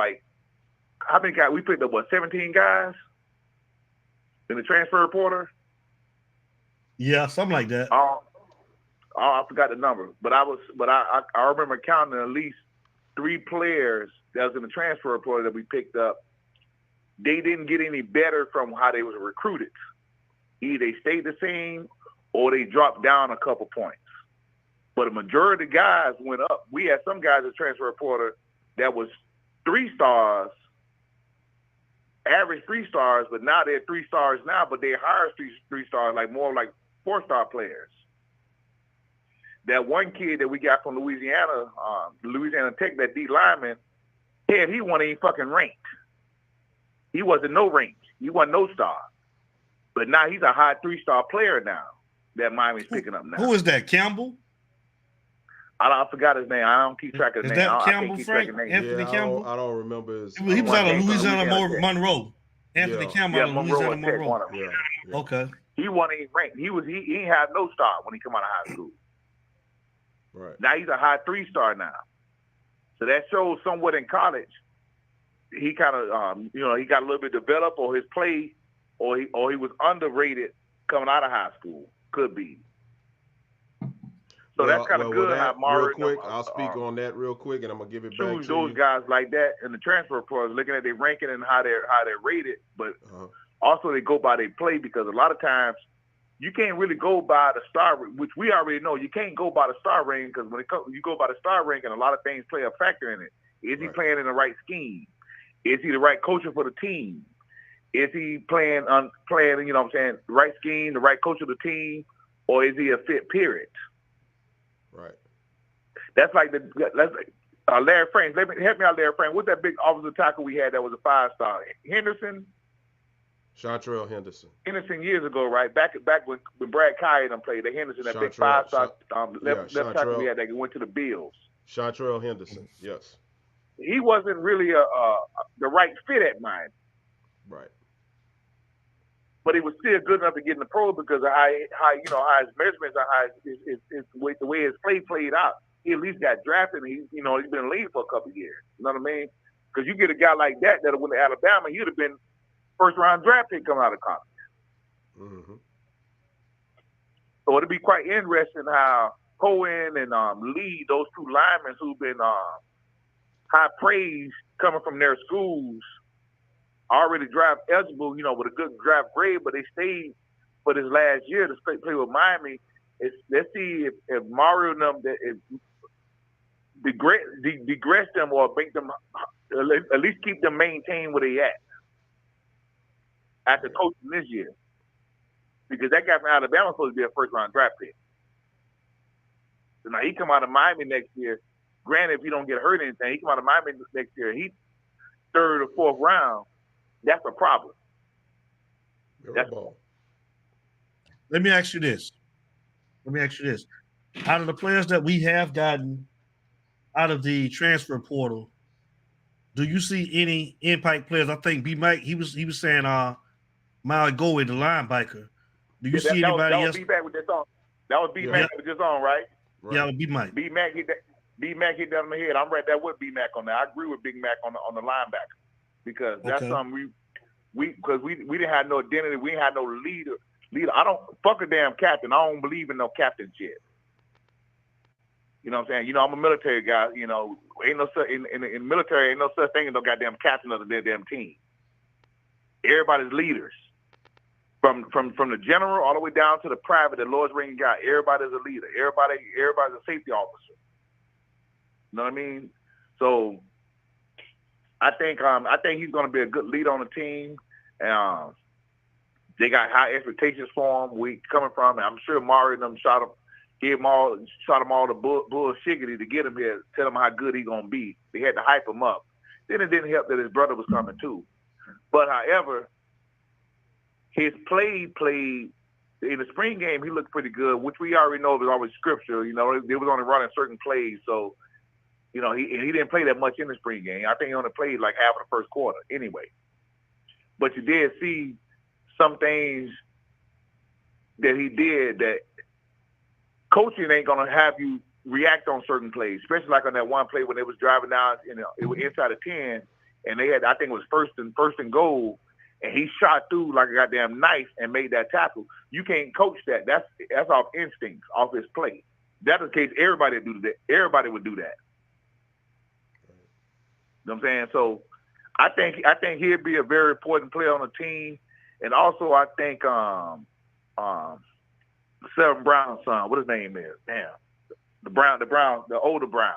how many guys? We picked up 17 guys in the transfer portal. Yeah, something like that. I forgot the number, but I remember counting at least 3 players that was in the transfer portal that we picked up. They didn't get any better from how they was recruited. Either they stayed the same or they dropped down a couple points. But a majority of the guys went up. We had some guys in the transfer portal that was 3 stars, average 3 stars, but now they're 3 stars now, but they hire 3 stars, more like 4-star players. That one kid that we got from Louisiana Tech, that D lineman, he wasn't even fucking ranked. He wasn't no ranked. He wasn't no star. But now he's a high 3-star player now that Miami's picking up now. Who is that, Campbell? I forgot his name. I don't keep track of his name. Is that Campbell, Frank? Anthony Campbell? I don't remember his. He was out of Louisiana Monroe. Anthony Campbell out of Louisiana Monroe. Yeah. Okay. He wasn't even ranked. He ain't had no star when he come out of high school. Right. Now he's a high 3-star now. So that shows somewhat in college, he kind of, he got a little bit developed, or his play, or he was underrated coming out of high school. Could be. So that's kind of good. How Mario, real quick, I'll speak on that real quick, and I'm gonna give it back to those guys like that in the transfer portal, looking at their ranking and how they're rated, but also they go by their play, because a lot of times you can't really go by the star, which we already know. You can't go by the star ranking, because when you go by the star ranking, a lot of things play a factor in it. Is he playing in the right scheme? Is he the right coacher for the team? Is he playing, the right scheme, the right coach of the team, or is he a fit, period? Right. That's like Larry Frank. Help me out, Larry Frank. What's that big offensive tackle we had that was a 5-star? Henderson? Chantrell Henderson. Henderson years ago, right? Back when Brad Kye and them played. The Henderson, that big 5-star left tackle we had that went to the Bills. Chantrell Henderson, yes. He wasn't really the right fit at mine. Right. But he was still good enough to get in the pro because of how his measurements are, how the way his play played out. He at least got drafted, and he's been in the league for a couple of years. You know what I mean? Because you get a guy like that went to Alabama, he'd have been first-round draft pick coming out of college. Mm-hmm. So it'd be quite interesting how Cohen and Lee, those 2 linemen who've been high praise coming from their schools, already draft eligible, with a good draft grade, but they stayed for this last year to play with Miami. Let's see if Mario and them digress them or make them at least keep them maintain where they at after coaching this year. Because that guy from Alabama is supposed to be a first-round draft pick. So now he come out of Miami next year. Granted, if he don't get hurt or anything, he come out of Miami next year. He's third or fourth round. That's a problem. Let me ask you this. Out of the players that we have gotten out of the transfer portal, do you see any impact players? I think B Mike, he was saying Maui Goe, the linebacker. Do you see anybody else? That was B-Mac with this on. That was B-Mac with this on, right? Yeah, it would be Mike. B-Mac hit that on the head. I'm right there with B-Mac on that. I agree with Big Mac on the linebacker because that's something we didn't have no identity. We didn't have no leader. I don't fuck a damn captain. I don't believe in no captain shit. You know what I'm saying? I'm a military guy. Ain't no such in the military. Ain't no such thing as no goddamn captain of the damn team. Everybody's leaders. From the general all the way down to the private, the lowest ranking guy, everybody's a leader. Everybody's a safety officer. You know what I mean? So I think he's going to be a good leader on the team. They got high expectations for him. We coming from, and I'm sure Mario and them shot him all the bullshit to get him here, tell him how good he's going to be. They had to hype him up. Then it didn't help that his brother was coming too. But however, his play in the spring game, he looked pretty good, which we already know was always scripture. They was only running certain plays, so he didn't play that much in the spring game. I think he only played like half of the first quarter anyway. But you did see some things that he did that coaching ain't gonna have you react on certain plays, especially like on that one play when they was driving down, it was inside of 10, and they had, I think it was first and goal. And he shot through like a goddamn knife and made that tackle. You can't coach that. That's off instinct, off his play. That's the case. Everybody would do that. Everybody would do that. You know what I'm saying? So I think he'd be a very important player on the team. And also I think Seven Brown's son, what his name is? Damn. The older Brown.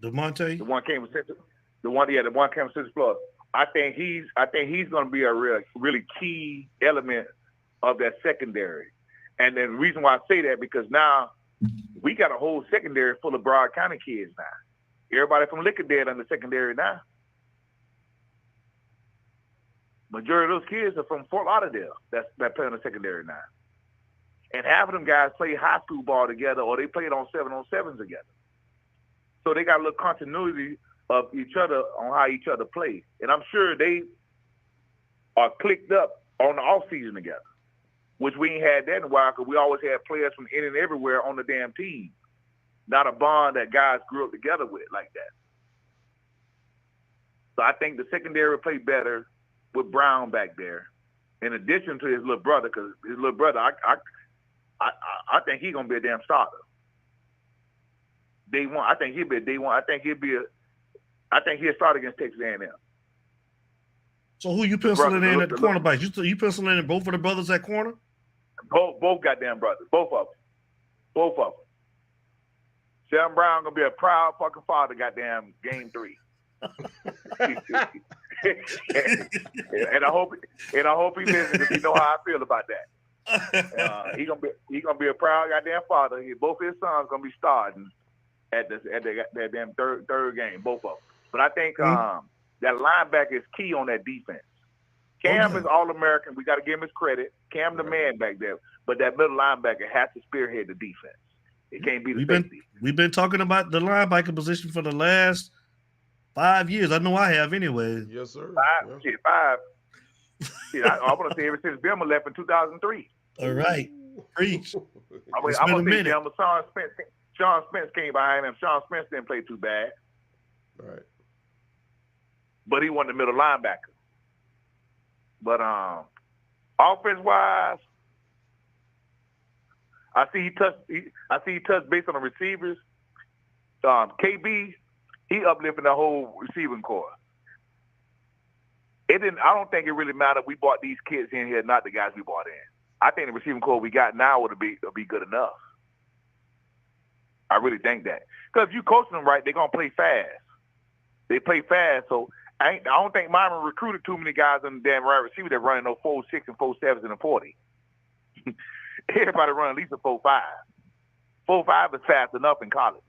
DeMonte? The one came from Central Florida. I think he's going to be a really key element of that secondary. And the reason why I say that, because now we got a whole secondary full of Broward County kids now. Everybody from Lickadale in the secondary now. Majority of those kids are from Fort Lauderdale that play in the secondary now. And half of them guys play high school ball together, or they played on 7-on-7s together. So they got a little continuity of each other on how each other play. And I'm sure they are clicked up on the off season together, which we ain't had that in a while because we always had players from in and everywhere on the damn team. Not a bond that guys grew up together with like that. So I think the secondary will play better with Brown back there, in addition to his little brother, because his little brother, I think he's gonna be a damn starter. Day one, I think he'll be a day one. I think he'll start against Texas A&M. So who you penciling in at the cornerbacks? You penciling in both of the brothers at corner? Both goddamn brothers. Both of them. Sam Brown gonna be a proud fucking father. Goddamn game 3. and I hope he listens because he know how I feel about that. He gonna be a proud goddamn father. Both his sons gonna be starting at that damn third game, both of them. But I think that linebacker is key on that defense. Cam is All-American. We got to give him his credit. Cam the man back there. But that middle linebacker has to spearhead the defense. It can't be the safety. We've been talking about the linebacker position for the last 5 years. I know I have anyway. Yes, sir. 5. Shit, I want to say ever since Bama left in 2003. All right. Preach. I'm going to say Bama, Sean Spence came behind him. Sean Spence didn't play too bad. Right. But he wasn't the middle linebacker. But offense-wise, I see he touched based on the receivers. KB, He uplifting the whole receiving corps. I don't think it really mattered. We brought these kids in here, not the guys we brought in. I think the receiving corps we got now would be good enough. I really think that. Because if you coach them right, they're gonna play fast. They play fast, so I don't think Myron recruited too many guys on the damn right receiver that running no 4.6 and 4.7s and a 40. Everybody running at least a 4.5. 4.5 is fast enough in college.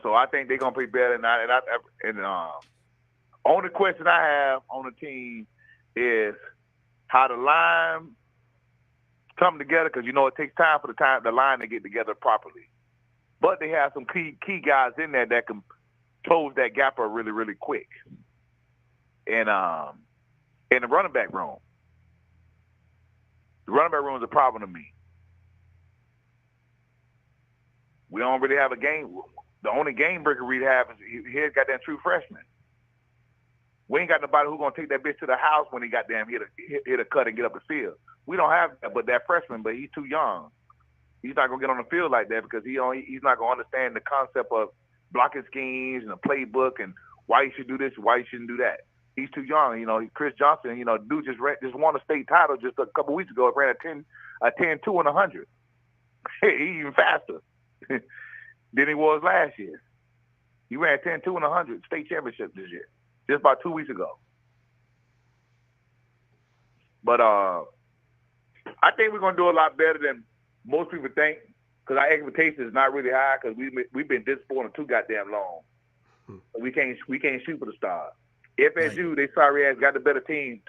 So I think they're gonna play better than that. Only question I have on the team is how the line come together, because it takes time for the line to get together properly. But they have some key guys in there that can close that gap up really, really quick. And in the running back room. The running back room is a problem to me. We don't really have a game. The only game breaker we have is he's got that true freshman. We ain't got nobody who's gonna take that bitch to the house when he got damn hit a cut and get up the field. We don't have that, but that freshman, but he's too young. He's not gonna get on the field like that because he's not gonna understand the concept of blocking schemes and the playbook and why you should do this, why you shouldn't do that. He's too young. Chris Johnson, dude just won a state title just a couple weeks ago. It ran a 10-2 and 100. He even faster than he was last year. He ran 10-2 and 100 state championship this year, just about 2 weeks ago. But I think we're gonna do a lot better than most people think, because our expectation is not really high because we've been disappointed too goddamn long. We can't shoot for the stars. FSU, they sorry ass got the better team.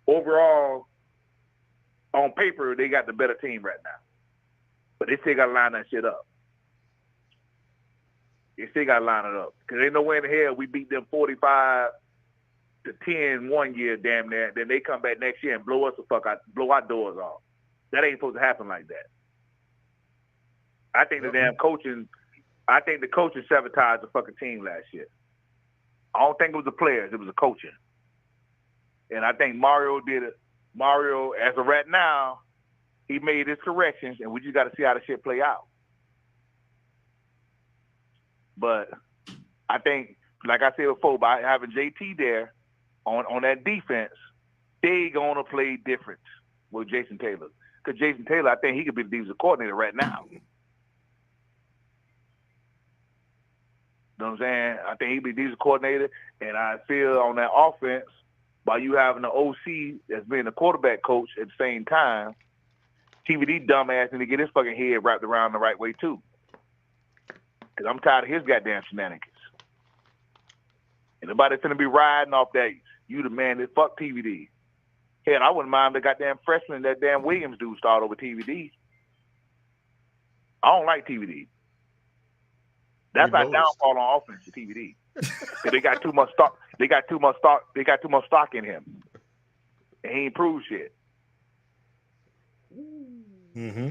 Overall, on paper, they got the better team right now. But they still got to line that shit up. They still got to line it up. Because ain't no way in the hell we beat them 45-10 one year, damn near. Then they come back next year and blow our doors off. That ain't supposed to happen like that. I think the coaching sabotaged the fucking team last year. I don't think it was the players. It was the coaching. And I think Mario did it. Mario, as of right now, he made his corrections, and we just got to see how the shit play out. But I think, like I said before, by having JT there on that defense, they going to play different with Jason Taylor. Because Jason Taylor, I think he could be the defensive coordinator right now. You know what I'm saying? I think he'd be defensive coordinator, and I feel on that offense, by you having the OC as being the quarterback coach at the same time, TVD dumbass need to get his fucking head wrapped around the right way too. Because I'm tired of his goddamn shenanigans. And nobody's finna be riding off that, you the man that fuck TVD. Hell, I wouldn't mind the goddamn freshman that damn Williams dude start over TVD. I don't like TVD. That's our downfall on offense to TVD. They got too much stock. They got too much stock in him. And he ain't proved shit. Mm-hmm.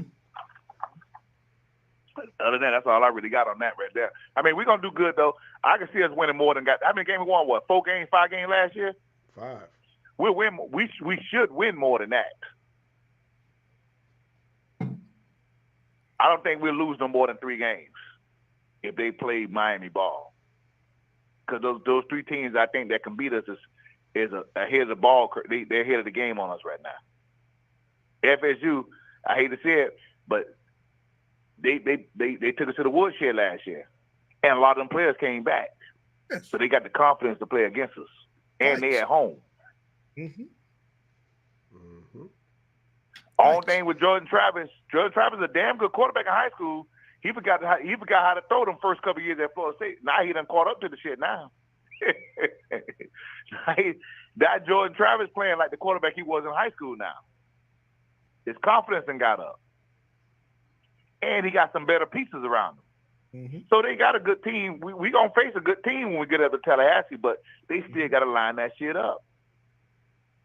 Other than that, that's all I really got on that right there. I mean, we're gonna do good though. I can see us winning more than how many games we won? What, 5 games last year? 5. We'll win. We should win more than that. I don't think we'll lose no more than 3 games if they play Miami ball. Because those 3 teams, I think, that can beat us is ahead of the ball. They're ahead of the game on us right now. FSU, I hate to say it, but they took us to the woodshed last year, and a lot of them players came back, so they got the confidence to play against us, and they at home. Mm-hmm. Mm-hmm. Only thing with Jordan Travis is a damn good quarterback in high school. He forgot how to throw them first couple years at Florida State. Now he done caught up to the shit now. That Jordan Travis playing like the quarterback he was in high school now. His confidence done got up. And he got some better pieces around him. Mm-hmm. So they got a good team. We going to face a good team when we get up to Tallahassee, but they still got to line that shit up.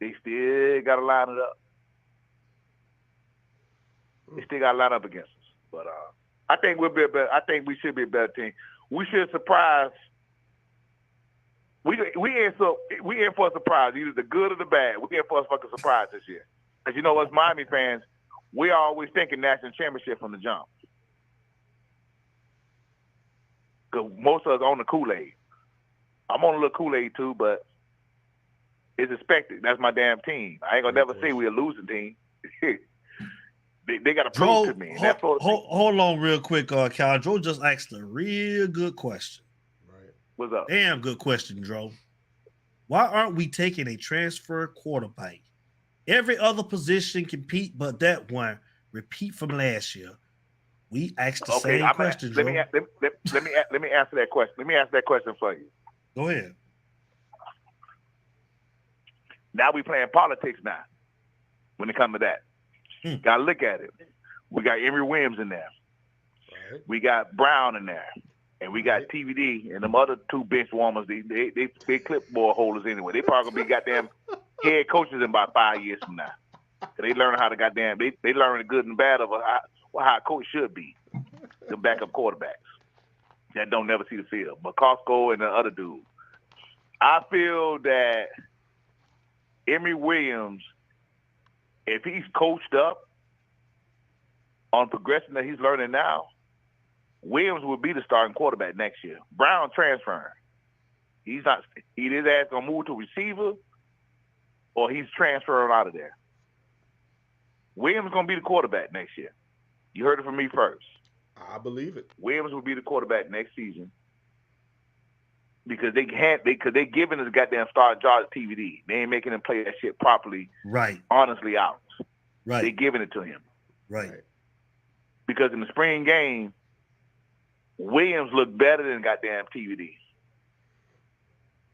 They still got to line it up. They still got to line up against us. But I think we'll be a better. I think we should be a better team. We should surprise. We in for a surprise, either the good or the bad. We in for a fucking surprise this year. Because you know, us Miami fans, we always thinking national championship from the jump. Because most of us on the Kool-Aid. I'm on a little Kool-Aid too, but it's expected. That's my damn team. I ain't gonna never say we're a losing team. they got to prove to me. Hold on real quick, Cal. Joe just asked a real good question. Right. What's up? Damn good question, Joe. Why aren't we taking a transfer quarterback? Every other position compete, but that one repeat from last year. We asked the same question, Joe. Let me answer that question. Let me answer that question for you. Go ahead. Now we playing politics now. When it comes to that, gotta look at it. We got Emory Williams in there. Right. We got Brown in there, and we got TVD and them other two bench warmers. They clipboard holders anyway. They probably gonna be goddamn head coaches in about 5 years from now. They learn how to goddamn. They learn the good and bad of how a coach should be. The backup quarterbacks that don't never see the field. But Costco and the other dude. I feel that Emory Williams, if he's coached up on progression that he's learning now, Williams will be the starting quarterback next year. Brown transferring. He's not. Either his ass gonna move to receiver, or he's transferring out of there. Williams gonna be the quarterback next year. You heard it from me first. I believe it. Williams will be the quarterback next season because they giving us goddamn starting job to TVD. They ain't making him play that shit properly. Right. Honestly, out. Right. They giving it to him. Right. Because in the spring game, Williams looked better than goddamn TVD.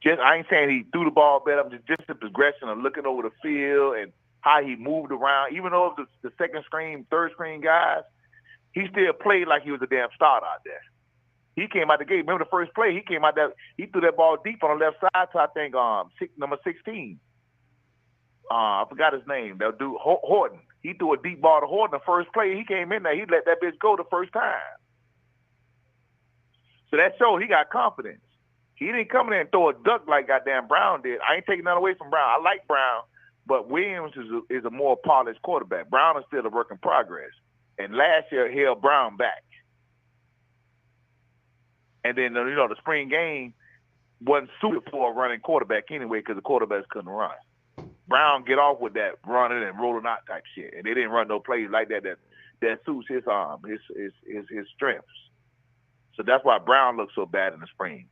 I ain't saying he threw the ball better. Just the progression of looking over the field and how he moved around. Even though it was the second screen, third screen guys, he still played like he was a damn starter out there. He came out the gate. Remember the first play? He came out there. He threw that ball deep on the left side to, I think, number 16. I forgot his name. That dude, Horton. He threw a deep ball to Horton the first play. He came in there. He let that bitch go the first time. So that showed he got confidence. He didn't come in there and throw a duck like goddamn Brown did. I ain't taking that away from Brown. I like Brown, but Williams is a more polished quarterback. Brown is still a work in progress. And last year held Brown back. And then, the spring game wasn't suited for a running quarterback anyway because the quarterbacks couldn't run. Brown get off with that running and rolling out type shit. And they didn't run no plays like that suits his arm, his strengths. So that's why Brown looks so bad in the spring.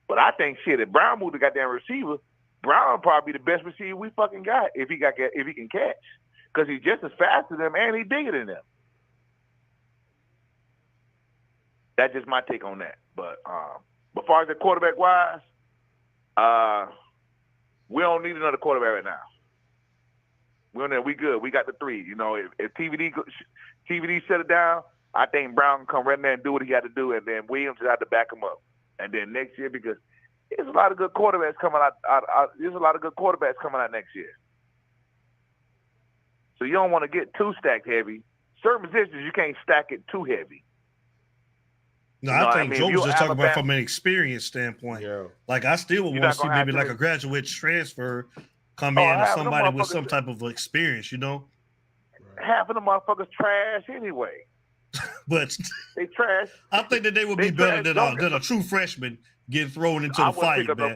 But I think if Brown moved to goddamn receiver, Brown would probably be the best receiver we fucking got if he can catch. Because he's just as fast as them and he's bigger than them. That's just my take on that. But as far as the quarterback wise, we don't need another quarterback right now. We good. We got the three. If TVD shut it down, I think Brown can come right in there and do what he had to do, and then Williams just had to back him up. And then next year, because there's a lot of good quarterbacks coming out. There's a lot of good quarterbacks coming out next year. So you don't want to get too stacked heavy. Certain positions you can't stack it too heavy. No, I think Joe was just talking about from an experience standpoint. Yeah. Like I still would want to see maybe like a graduate transfer come in or somebody with some type of experience, Half of the motherfuckers trash anyway. But they trash. I think that they would be better than a true freshman getting thrown into the fight, man.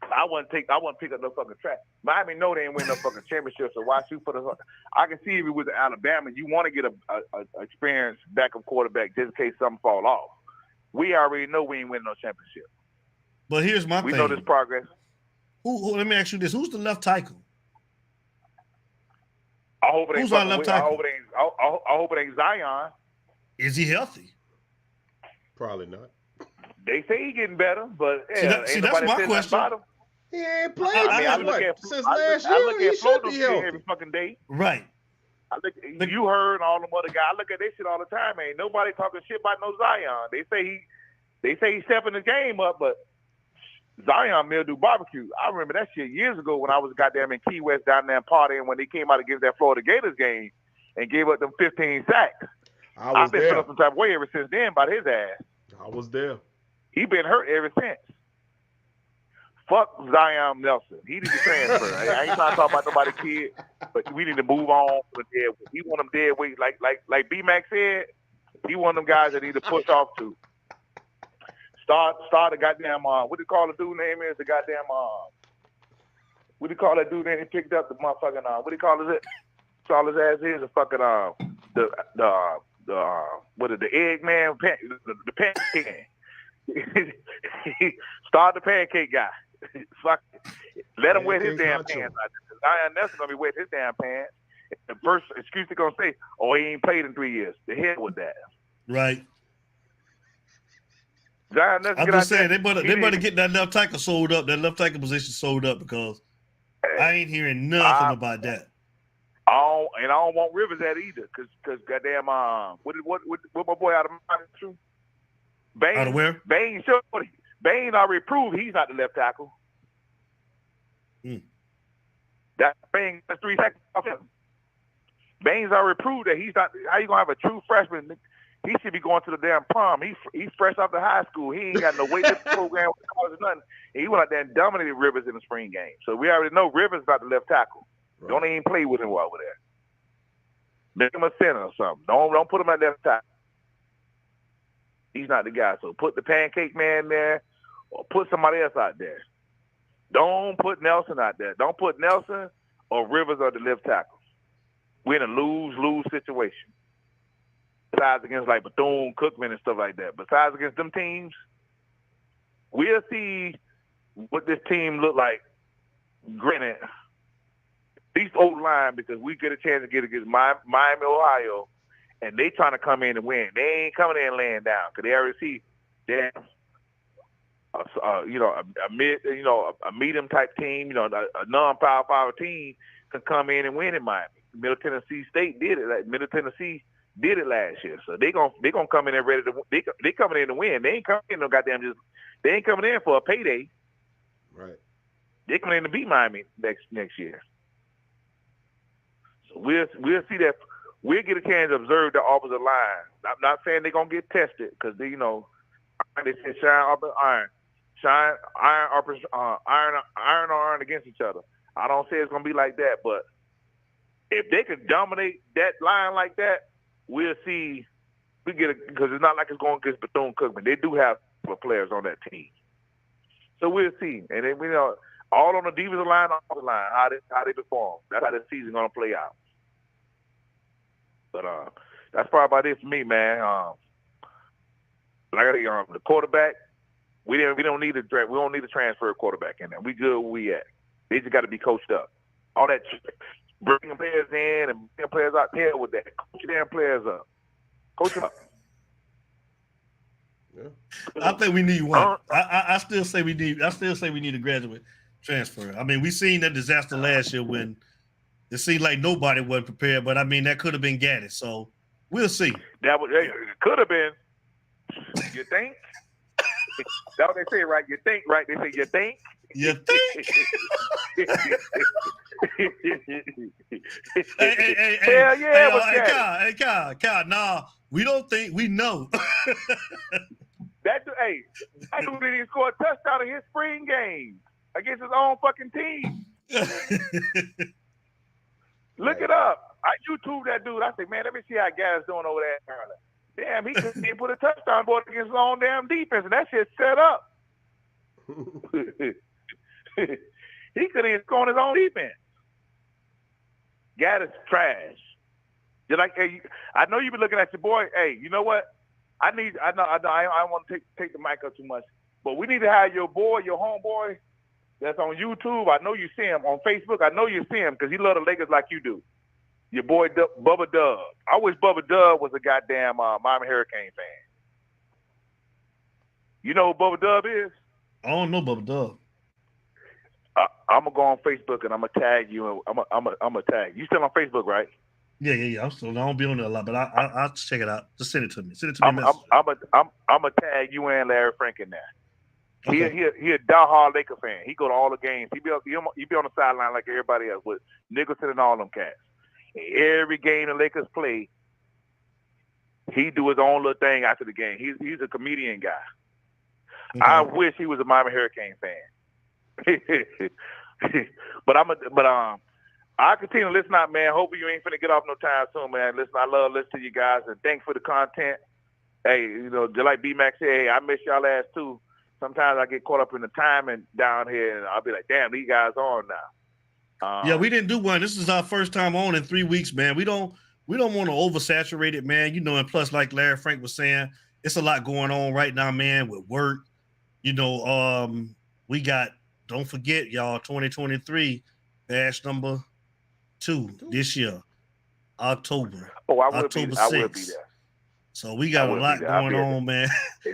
I wouldn't pick up no fucking trash. Miami know they ain't win no fucking championship, so why shoot for the? I can see if it was Alabama, you want to get a experienced backup quarterback just in case something fall off. We already know we ain't winning no championship. But here's my thing. We know this progress. Who? Let me ask you this: who's the left tackle? I hope it ain't. Who's our left tackle? I hope it ain't Zion. Is he healthy? Probably not. They say he's getting better, but see, that's my question. He ain't played since last year. I look at he should be healthy every fucking day. Right. You heard all them other guys. I look at this shit all the time. Ain't nobody talking shit about no Zion. They say he's stepping the game up, but Zion mildew barbecue. I remember that shit years ago when I was goddamn in Key West down there partying when they came out against that Florida Gators game and gave up them 15 sacks. I've been feeling some type of way ever since then about his ass. I was there. He been hurt ever since. Fuck Zion Nelson. He need to transfer. I ain't trying to talk about nobody kid, but we need to move on from dead weight. He want them dead weight, like B-Mac said. He one of them guys that need to push off to. Start the goddamn what do you call the dude name is? The goddamn what do you call that dude name? He picked up the motherfucking what do you call it? That's all his ass is a fucking the Eggman the pancake. Start the pancake guy. Fuck it. Let him wet his damn pants out there. Zion Nelson gonna be wet his damn pants. The first excuse they're gonna say, oh, he ain't played in 3 years. The hell with that. Right. Zion Nelson, I'm just saying they better get that left tackle sold up, that left tackle position sold up, because I ain't hearing nothing about that. I don't want Rivers at either, cause goddamn what my boy out of mind too? Bain, out of where? Bain already proved he's not the left tackle. That Bain has 3 seconds off him. Bain's already proved that he's not. How you gonna have a true freshman? He should be going to the damn prom. He's fresh off the high school. He ain't got no weightlifting program with college or nothing. And he went out there and dominated Rivers in the spring game. So we already know Rivers not the left tackle. Right. Don't even play with him over there. Make him a center or something. Don't put him at left tackle. He's not the guy. So put the pancake man there, or put somebody else out there. Don't put Nelson out there. Don't put Nelson or Rivers or the left tackle. We're in a lose-lose situation. Besides against like Bethune, Cookman, and stuff like that. Besides against them teams, we'll see what this team look like. Granted, at least old line, because we get a chance to get against Miami, Ohio, and they trying to come in and win. They ain't coming in laying down, because they already see damn, a medium type team, a non-power 5 team can come in and win in Miami. Middle Tennessee State did it. Like Middle Tennessee did it last year, so they gonna come in there ready to. They coming in to win. They ain't coming in no goddamn They ain't coming in for a payday. Right. They coming in to beat Miami next year. So we'll see that. We'll get a chance to observe the offensive line. I'm not saying they're gonna get tested, because they say shine up iron, shine iron up iron on iron against each other. I don't say it's gonna be like that, but if they can dominate that line like that, we'll see. We get it, because it's not like it's going against Bethune Cookman. They do have players on that team, so we'll see. And then all on the defensive line, off the line, how they perform. That's how the season's gonna play out. But that's probably about it for me, man. Like I said, the quarterback, we don't need a draft. We don't need a transfer quarterback in there. We good where we at. They just got to be coached up. All that bringing players in and bringing players out there with that. Coach your damn players up. Coach them up. Yeah. I think we need one. I still say we need a graduate transfer. I mean, we seen that disaster last year when it seemed like nobody was prepared, but I mean that could have been Gaddis. So we'll see. It could have been. You think? That's what they say, right? You think, right? They say you think. You think? Hell yeah! Hey, Kyle, nah, we don't think, we know. That dude didn't even score a touchdown in his spring game against his own fucking team. Look it up. I YouTube that dude. I said, man, let me see how Gaddis doing over there in Maryland. Damn, he couldn't even put a touchdown board against his own damn defense, and that shit set up. He couldn't even score on his own defense. Gaddis trash. You're like, hey, I know you've been looking at your boy. Hey, you know what? I know. I don't want to take the mic up too much, but we need to have your boy, your homeboy, that's on YouTube. I know you see him on Facebook. I know you see him because he love the Lakers like you do. Your boy Bubba Dub. I wish Bubba Dub was a goddamn Miami Hurricane fan. You know who Bubba Dub is? I don't know Bubba Dub. I'm gonna go on Facebook and I'm gonna tag you. I'm gonna tag you. Still on Facebook, right? Yeah. I don't be on there a lot, but I'll check it out. Just send it to me. Send it to me. I'm gonna tag you and Larry Frank in there. Okay. He a diehard Laker fan. He go to all the games. He be on the sideline like everybody else with Nicholson and all them cats. Every game the Lakers play, he do his own little thing after the game. He's a comedian guy. Okay. I wish he was a Miami Hurricane fan. but I continue to listen out, man. Hopefully you ain't finna get off no time soon, man. Listen, I love listening to you guys, and thanks for the content. hey, you know, just like B-Mac said, hey, I miss y'all ass too. Sometimes I get caught up in the timing down here, and I'll be like, damn, these guys on now. Yeah, we didn't do one. This is our first time on in 3 weeks, man. We don't want to oversaturate it, man. You know, and plus, like Larry Frank was saying, it's a lot going on right now, man, with work. You know, we got, don't forget, y'all, 2023 batch number 2 this year, October. Oh, October 6th. I will be there. So we got a lot going on, man.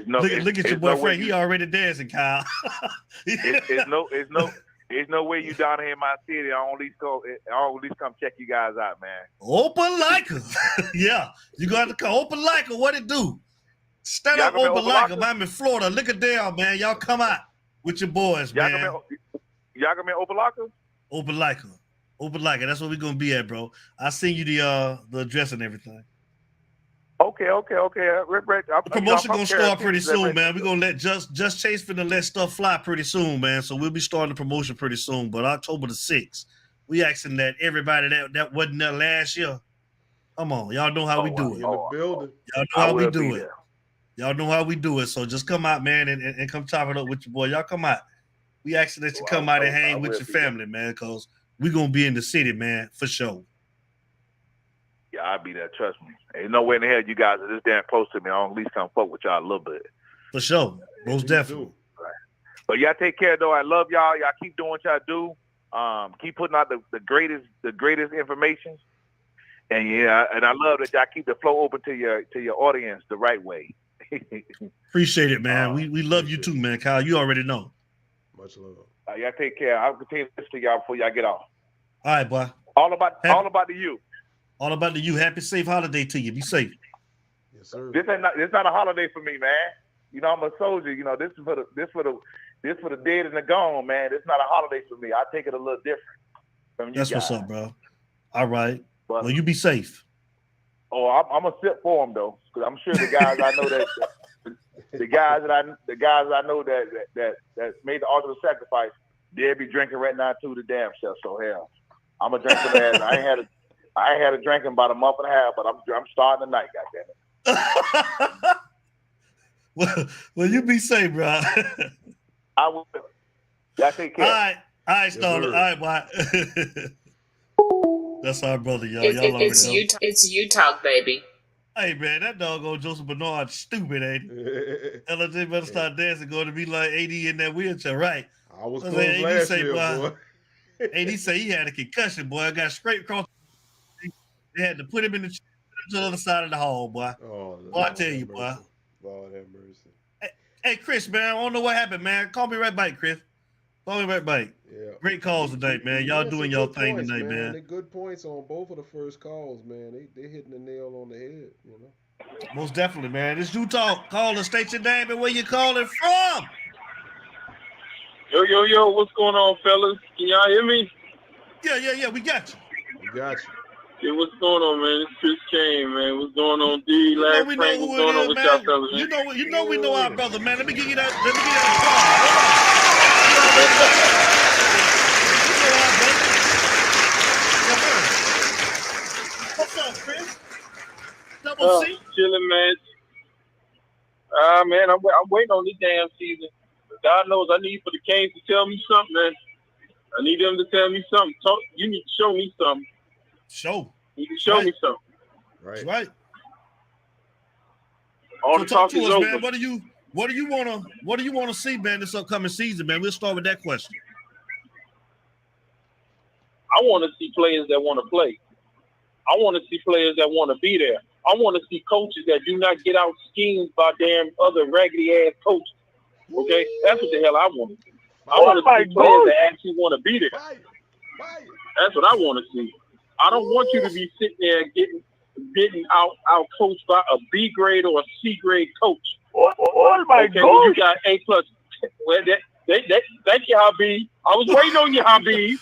Look at your boy Frank. He already dancing, Kyle. There's no way you down here in my city. I'll at least come check you guys out, man. Open Liker. Yeah. You got to come. Open Liker. What it do? Stand up Open Liker. I'm in Florida. Look at there, man. Y'all come out with your boys, man. Y'all gonna be Open Liker? Open Liker. Open Liker. That's where we're going to be at, bro. I'll send you the address and everything. Okay. The promotion gonna start pretty soon, man. We're gonna let Just Chase finna let stuff fly pretty soon, man. So we'll be starting the promotion pretty soon. But October the 6th, we asking that everybody that wasn't there last year. Come on, y'all know how we do it. In the building. Y'all know how we do it. Y'all know how we do it. So just come out, man, and come chop it up with your boy. Y'all come out. We asking that you come out and hang with your family, man, because we gonna be in the city, man, for sure. Yeah, I'll be there. Trust me. Ain't no way in the hell you guys are this damn close to me. I'll at least come fuck with y'all a little bit. For sure. Most definitely. Right. But y'all take care, though. I love y'all. Y'all keep doing what y'all do. Keep putting out the greatest information. And yeah, and I love that y'all keep the flow open to your audience the right way. Appreciate it, man. We love you too, man. Kyle, you already know. Much love. Y'all take care. I'll continue to listen to y'all before y'all get off. All right, boy. All about the you. All about you. Happy, safe holiday to you. Be safe. Yes, sir. This not a holiday for me, man. You know, I'm a soldier. You know, this is for the dead and the gone, man. It's not a holiday for me. I take it a little different from you guys. That's what's up, bro. All right. Well, you be safe. Oh, I'm gonna sit for them though, because I'm sure the guys I know that the guys I know that made the ultimate sacrifice, they'll be drinking right now too. The damn self. So hell, I'm gonna drink for that. I ain't had a drink in about a month and a half, but I'm starting tonight, goddammit. Well, you be safe, bro. I will. Y'all take care. All right, Stoner. All right, boy. That's our brother, y'all. It's you talk, baby. Hey, man, that doggone Joseph Bernard stupid, ain't he? LJ better start dancing, going to be like AD in that wheelchair, right? I was close last year, boy. AD say he had a concussion, boy. Got straight across. They had to put him in to the other side of the hall, boy. Oh, boy, I tell you, boy. Lord have mercy. Hey, Chris, man, I don't know what happened, man. Call me right back, Chris. Call me right back. Yeah. Great calls tonight, man. Y'all doing y'all thing points, tonight, man. They good points on both of the first calls, man. They hitting the nail on the head, you know. Most definitely, man. It's you talk. Call and state your name and where you calling from. Yo, what's going on, fellas? Can y'all hear me? Yeah, we got you. We got you. Yeah, what's going on, man? It's Chris Kane, man. What's going on, D? Larry Frank, what's going on with y'all fellas, man? You know we know our brother, man. Let me give you that. What's up, Chris? Double C? Chilling, man. Man, I'm waiting on this damn season. God knows I need for the Canes to tell me something, man. I need them to tell me something. You need to show me something. You can show me something. Right. Right. All so the talk talk to is us, over. man. What do you wanna see, man, this upcoming season, man? We'll start with that question. I want to see players that want to play. I want to see players that want to be there. I want to see coaches that do not get out schemed by damn other raggedy ass coaches. Okay, that's what the hell I want to see. I want to see players that actually want to be there. That's what I want to see. I don't want you to be sitting there getting out coached by a B grade or a C grade coach. Oh my God! You got A+. Well, thank you, Habib. I was waiting on you, Habib.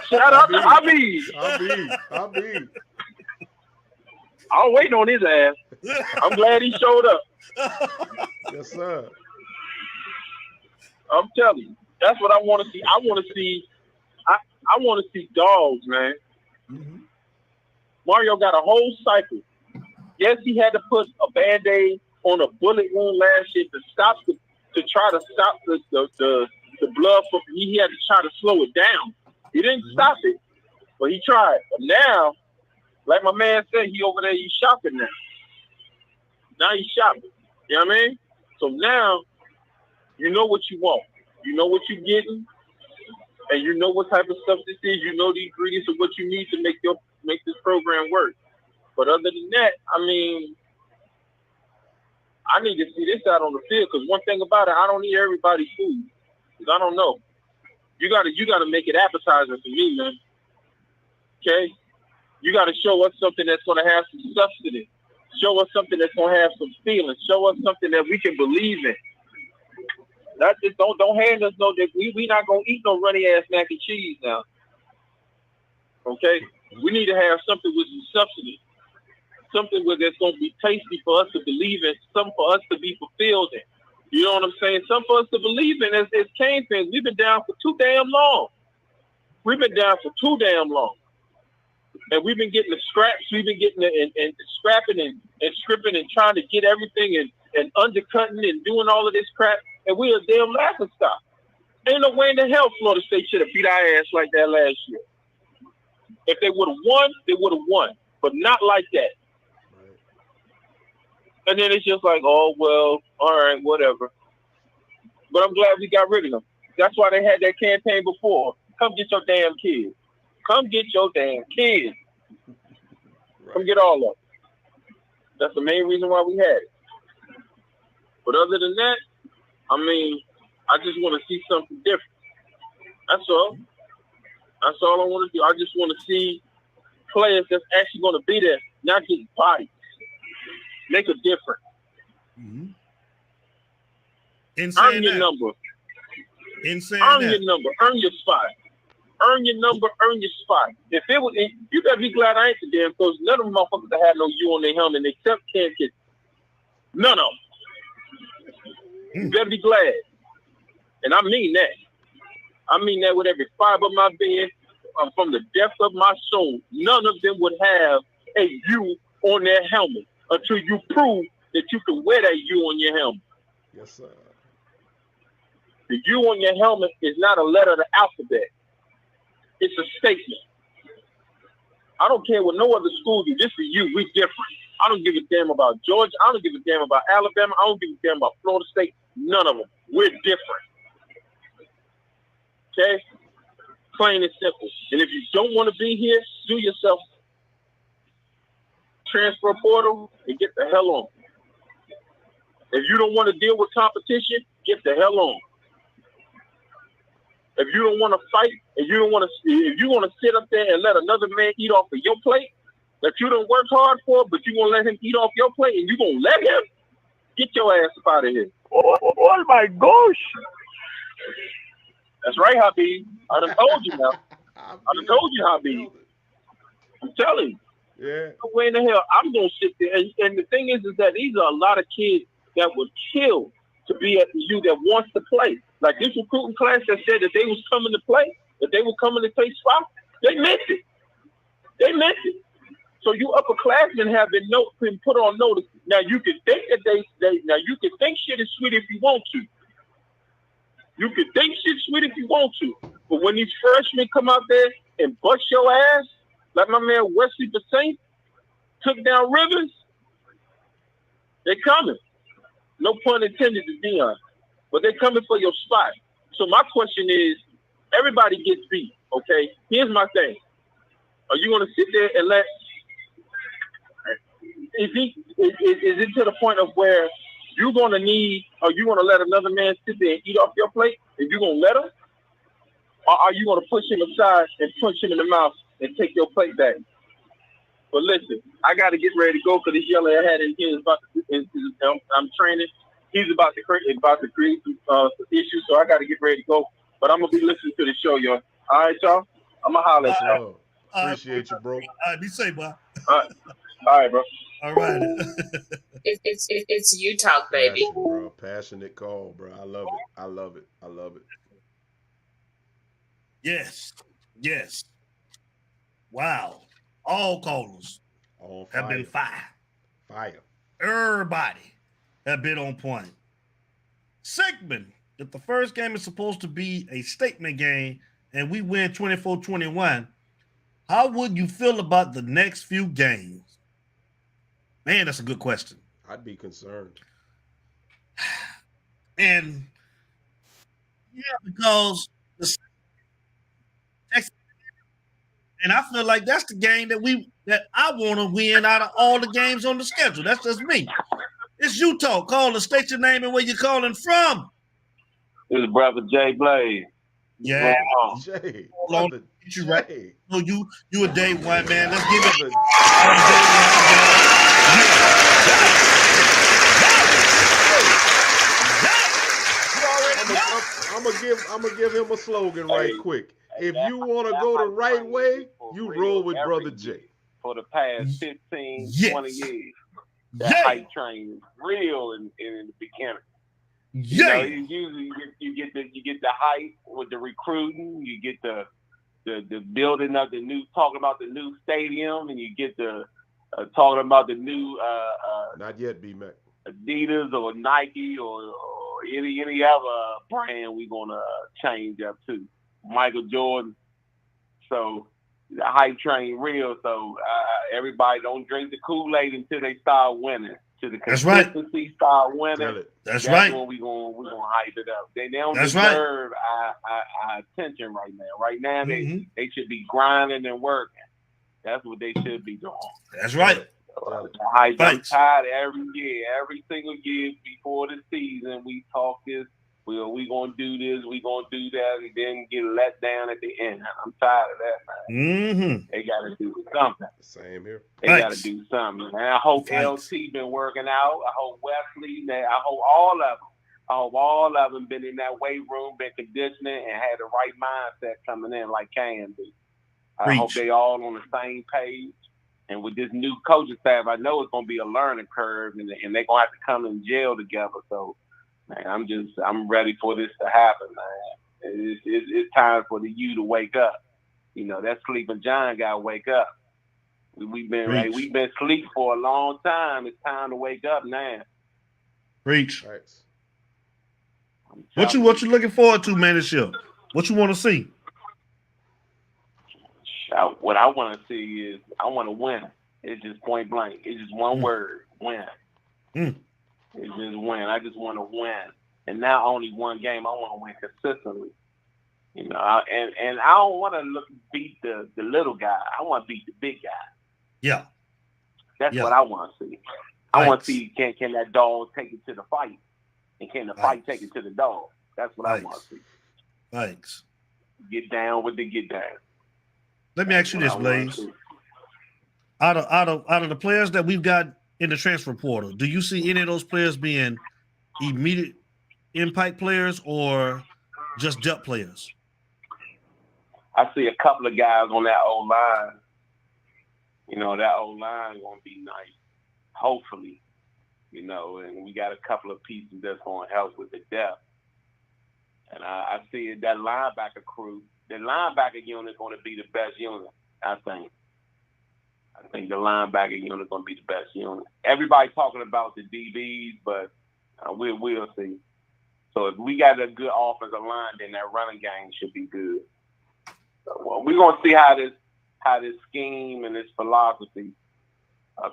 Shout out to Habib. Habib. I was waiting on his ass. I'm glad he showed up. Yes, sir. I'm telling you, that's what I want to see. I want to see dogs, man. Mm-hmm. Mario got a whole cycle Yes, he had to put a Band-Aid on a bullet wound last year to stop to try to stop the blood from. He had to try to slow it down. He didn't stop it, but he tried. But now, like my man said, he over there, he's shopping now. Now he's shopping. You know what I mean? So now you know what you want. You know what you're getting, and you know what type of stuff this is. You know the ingredients of what you need to make this program work. But other than that, I mean, I need to see this out on the field, because one thing about it, I don't eat everybody's food, because I don't know. You gotta make it appetizing for me, man. Okay? You gotta show us something that's gonna have some substance. Show us something that's gonna have some feelings. Show us something that we can believe in. Not just don't hand us no that we not gonna eat no runny ass mac and cheese now. Okay? We need to have something with some substance. Something where that's gonna be tasty for us to believe in, something for us to be fulfilled in. You know what I'm saying? Something for us to believe in as Cane fans. We've been down for too damn long. And we've been getting the scraps, we've been getting and scrapping and stripping and trying to get everything and undercutting and doing all of this crap, and we're a damn laughing stock. Ain't no way in the hell Florida State should have beat our ass like that last year. If they would have won, they would have won, but not like that. And then it's just like, oh, well, all right, whatever. But I'm glad we got rid of them. That's why they had that campaign before. Come get your damn kids. Come get your damn kids. Come get all of them. That's the main reason why we had it. But other than that, I mean, I just want to see something different. That's all. That's all I want to do. I just want to see players that's actually going to be there, not just bodies. Make a difference. Mm-hmm. Earn your number. Earn your number. Earn your spot. Earn your number. Earn your spot. If it was, you better be glad I ain't the damn coach. None of them motherfuckers that had no U on their helmet except Ken Kidd. None of them. You better be glad. And I mean that. I mean that with every fiber of my being, from the depth of my soul. None of them would have a U on their helmet until you prove that you can wear that U on your helmet. Yes, sir. The U on your helmet is not a letter of the alphabet. It's a statement. I don't care what no other school do. This is you. We different. I don't give a damn about Georgia. I don't give a damn about Alabama. I don't give a damn about Florida State. None of them. We're different. Okay? Plain and simple. And if you don't want to be here, do yourself transfer portal and get the hell on. If you don't want to deal with competition, get the hell on. If you don't want to fight, if you want to sit up there and let another man eat off of your plate that you don't work hard for, but you gonna let him eat off your plate and you gonna let him, get your ass up out of here. Oh my gosh. That's right, Habib. I done told you now. I done told you, Habib. I'm telling you. Yeah. No way in the hell I'm gonna sit there. And the thing is that these are a lot of kids that would kill to be at the U that wants to play. Like this recruiting class that said that they was coming to play, that they were coming to take spots, they meant it. They meant it. So you upperclassmen have been put on notice. Now you can think that now you can think shit is sweet if you want to. You can think shit sweet if you want to. But when these freshmen come out there and bust your ass, like my man Wesley Saint took down Rivers, they coming. No pun intended to Dion. But they're coming for your spot. So my question is, everybody gets beat, okay? Here's my thing. Are you going to sit there and let... Is it to the point of where you're going to need, or you going to let another man sit there and eat off your plate, and you're going to let him? Or are you going to push him aside and punch him in the mouth and take your plate back? But listen, I got to get ready to go because this yellow I had in here is about to, I'm training. He's about to create some issues, so I got to get ready to go. But I'm going to be listening to the show, y'all. All right, y'all? I'm going to holler at y'all. Appreciate you, bro. All right, be safe, bro. All right, bro. All right. It's you talk, baby. Passion, bro. Passionate call, bro. I love it. I love it. I love it. Yes. Yes. Wow. All callers have been fire. Fire. Everybody have been on point. Sigmund, if the first game is supposed to be a statement game and we win 24-21, how would you feel about the next few games? Man, that's a good question. I'd be concerned. And yeah, because and I feel like that's the game that I want to win out of all the games on the schedule. That's just me. It's you talk. Call and state your name and where you're calling from. This is brother Jay Blaze. Yeah. Jay. Hold on. Get you right. No, you a day one, man. Let's give it. I'm gonna give him a slogan right quick. If you want to go the right way, you roll with brother Jay. For the past 15, 20 years, that hype train is real in the beginning. You know, usually you get the hype with the recruiting, you get the building of the new, talking about the new stadium, and you get the talking about the new not yet B-Mac. Adidas or Nike or any other brand we gonna change up to. Michael Jordan. So the hype train real. So everybody don't drink the Kool-Aid until they start winning. To the consistency start winning. That's right. When we gonna hype it up. They don't deserve our attention right now. Right now they should be grinding and working. That's what they should be doing. That's right. I'm tired every single year before the season. We talk this. We gonna do this. We gonna do that, and then get let down at the end. I'm tired of that, man. They gotta do something. Same here. They gotta do something. And I hope LT been working out. I hope Wesley. I hope all of them. I hope all of them been in that weight room, been conditioning, and had the right mindset coming in like Cam do. I hope they all on the same page. And with this new coaching staff, I know it's gonna be a learning curve, and they're gonna have to come and gel together. So, man, I'm ready for this to happen, man. It's time for the U to wake up. You know, that sleeping giant got to wake up. We've been asleep for a long time. It's time to wake up now. Preach. What you looking forward to, man, this year? What you want to see? What I want to see is I want to win. It's just point blank. It's just one word: win. It's just win. I just want to win, and not only one game. I want to win consistently. You know, and I don't want to beat the little guy. I want to beat the big guy. Yeah, that's what I want to see. I want to see can that dog take it to the fight, and can the fight take it to the dog? That's what I want to see. Thanks. Get down with the get down. Let me ask you this, Blaze. Out of the players that we've got in the transfer portal, do you see any of those players being immediate impact players or just depth players? I see a couple of guys on that old line. You know, that old line gonna be nice. Hopefully, you know, and we got a couple of pieces that's gonna help with the depth. And I see that linebacker crew. The linebacker unit is going to be the best unit, I think. I think the linebacker unit is going to be the best unit. Everybody talking about the DBs, but we'll see. So if we got a good offensive line, then that running game should be good. So, we're going to see how this scheme and this philosophy,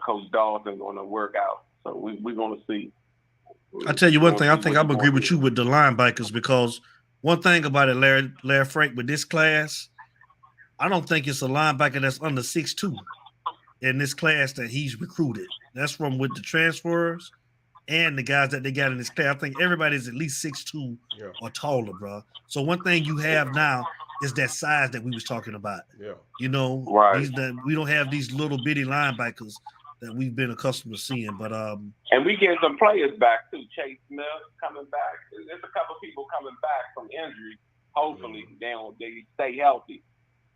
Coach Dawson, going to work out. So we're going to see. I tell you one thing. I think I'm agree with you with the linebackers because one thing about it, Larry Frank, with this class, I don't think it's a linebacker that's under 6'2" in this class that he's recruited. That's from with the transfers and the guys that they got in this class. I think everybody's at least 6'2" or taller, bro. So one thing you have now is that size that we was talking about. Yeah. You know, we don't have these little bitty linebackers that we've been accustomed to seeing. But and we get some players back too. Chase Smith coming back. There's a couple people coming back from injury. Hopefully they stay healthy.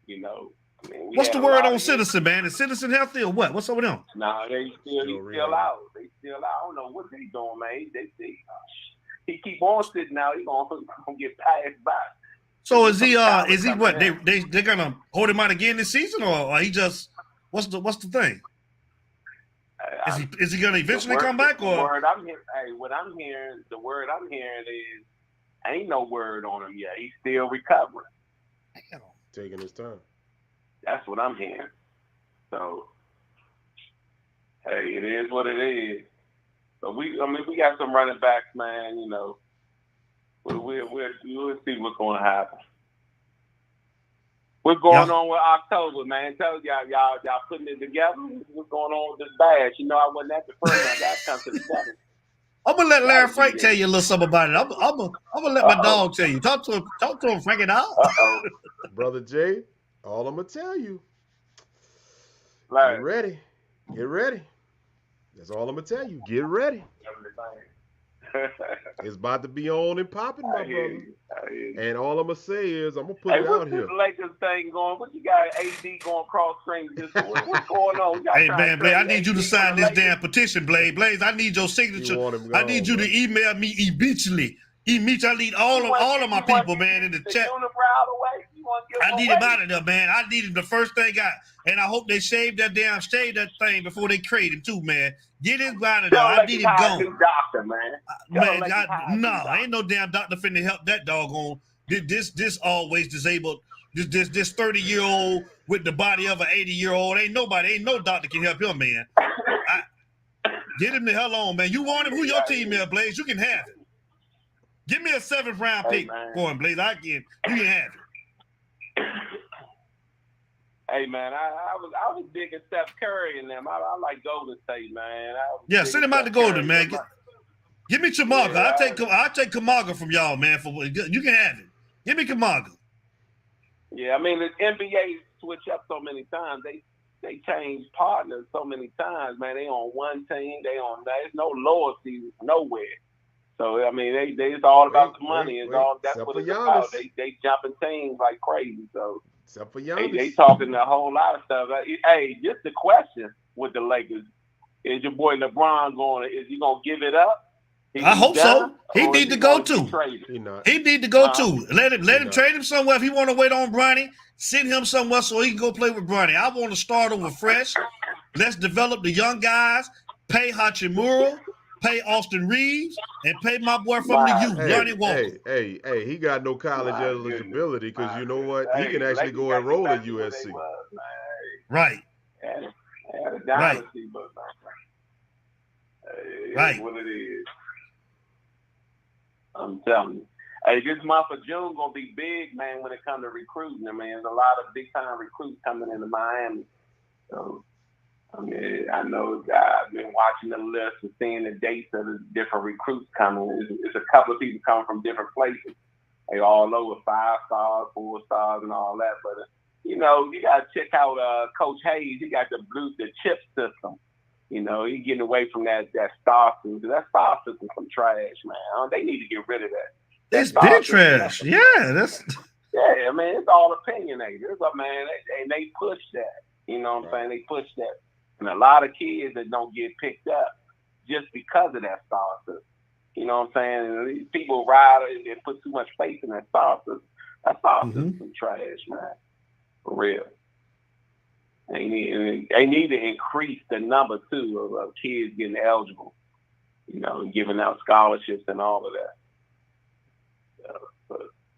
You know. I mean, what's the word on Citizen, man? Is Citizen healthy or what? What's up with them? No, he's still out. They still out. I don't know what they doing, man. He keep on sitting out. He gonna get passed by. So is he what? They're gonna hold him out again this season, or he just what's the thing? Is he going to eventually come back or? The word I'm hearing is ain't no word on him yet. He's still recovering. Damn. Taking his time. That's what I'm hearing. So, hey, it is what it is. So we got some running backs, man. You know, we'll see what's going to happen. What's going on with October, man? Tell y'all putting it together. What's going on with this badge? You know, I wasn't at the first one. I got to come to the second. I'm gonna let Larry Frank tell you a little something about it. I'm gonna let my dog tell you. Talk to him, Frankie dog. Brother Jay, all I'm gonna tell you. Larry. Get ready. That's all I'm gonna tell you. Get ready. It's about to be on and popping, my brother. And all I'm gonna say is I'm gonna put it out here. What's this Lakers thing going? What you got? AD going cross screen? What's going on? Hey man, Blaze, I need you to sign this damn petition, Blaze. Blaze, I need your signature. I need you to email me immediately. I need all of my people, man, in the chat. I need him out of there, man. I need him the first thing and I hope they shave that thing before they trade him too, man. Get him out of there. I need him gone. Doctor, man. Ain't no damn doctor finna help that doggone. This always disabled. This 30-year-old with the body of an 80-year-old. Ain't no doctor can help him, man. Get him the hell on, man. You want him? Who your team is, Blaze? You can have it. Give me a 7th round pick for him, Blaze. You can have it. Hey man, I was digging Steph Curry and them. I like Golden State, man. Send him out to Golden, man. Give me Chamaga. I'll take Kamaga from y'all, man. You can have it. Give me Kamaga. Yeah, I mean the NBA switch up so many times. They change partners so many times, man. They on one team. There's no loyalty nowhere. So I mean, it's all about the money. That's what it's about. They jumping teams like crazy. So except for Giannis, they talking a whole lot of stuff. Hey, just the question with the Lakers: is your boy LeBron going? Is he gonna give it up? I hope so. He need to go too. He need to go too. Let him trade him somewhere. If he want to wait on Bronny, send him somewhere so he can go play with Bronny. I want to start over fresh. Let's develop the young guys. Pay Hachimura. Pay Austin Reeves and pay my boy from the youth, Lonnie Walker. Hey, he got no college eligibility because you know what? He can actually go enroll at USC. Right. Right. Right. What it is. I'm telling you. Hey, this month of June gonna be big, man, when it comes to recruiting. I mean, there's a lot of big time recruits coming into Miami. So I mean, I know I've been watching the list and seeing the dates of the different recruits coming. It's a couple of people coming from different places. They all over 5 stars, 4 stars, and all that. But you know, you got to check out Coach Hayes. He got the chip system. You know, he's getting away from that star system. That star system some trash, man. They need to get rid of that. It's big trash. Yeah, that's. Yeah, I mean, it's all opinionated. Man, they push that. You know what I'm saying? They push that. And a lot of kids that don't get picked up just because of that star system. You know what I'm saying? And these people ride and put too much faith in that star system. That star system trash, man. For real. They need to increase the number, too, of kids getting eligible. You know, giving out scholarships and all of that.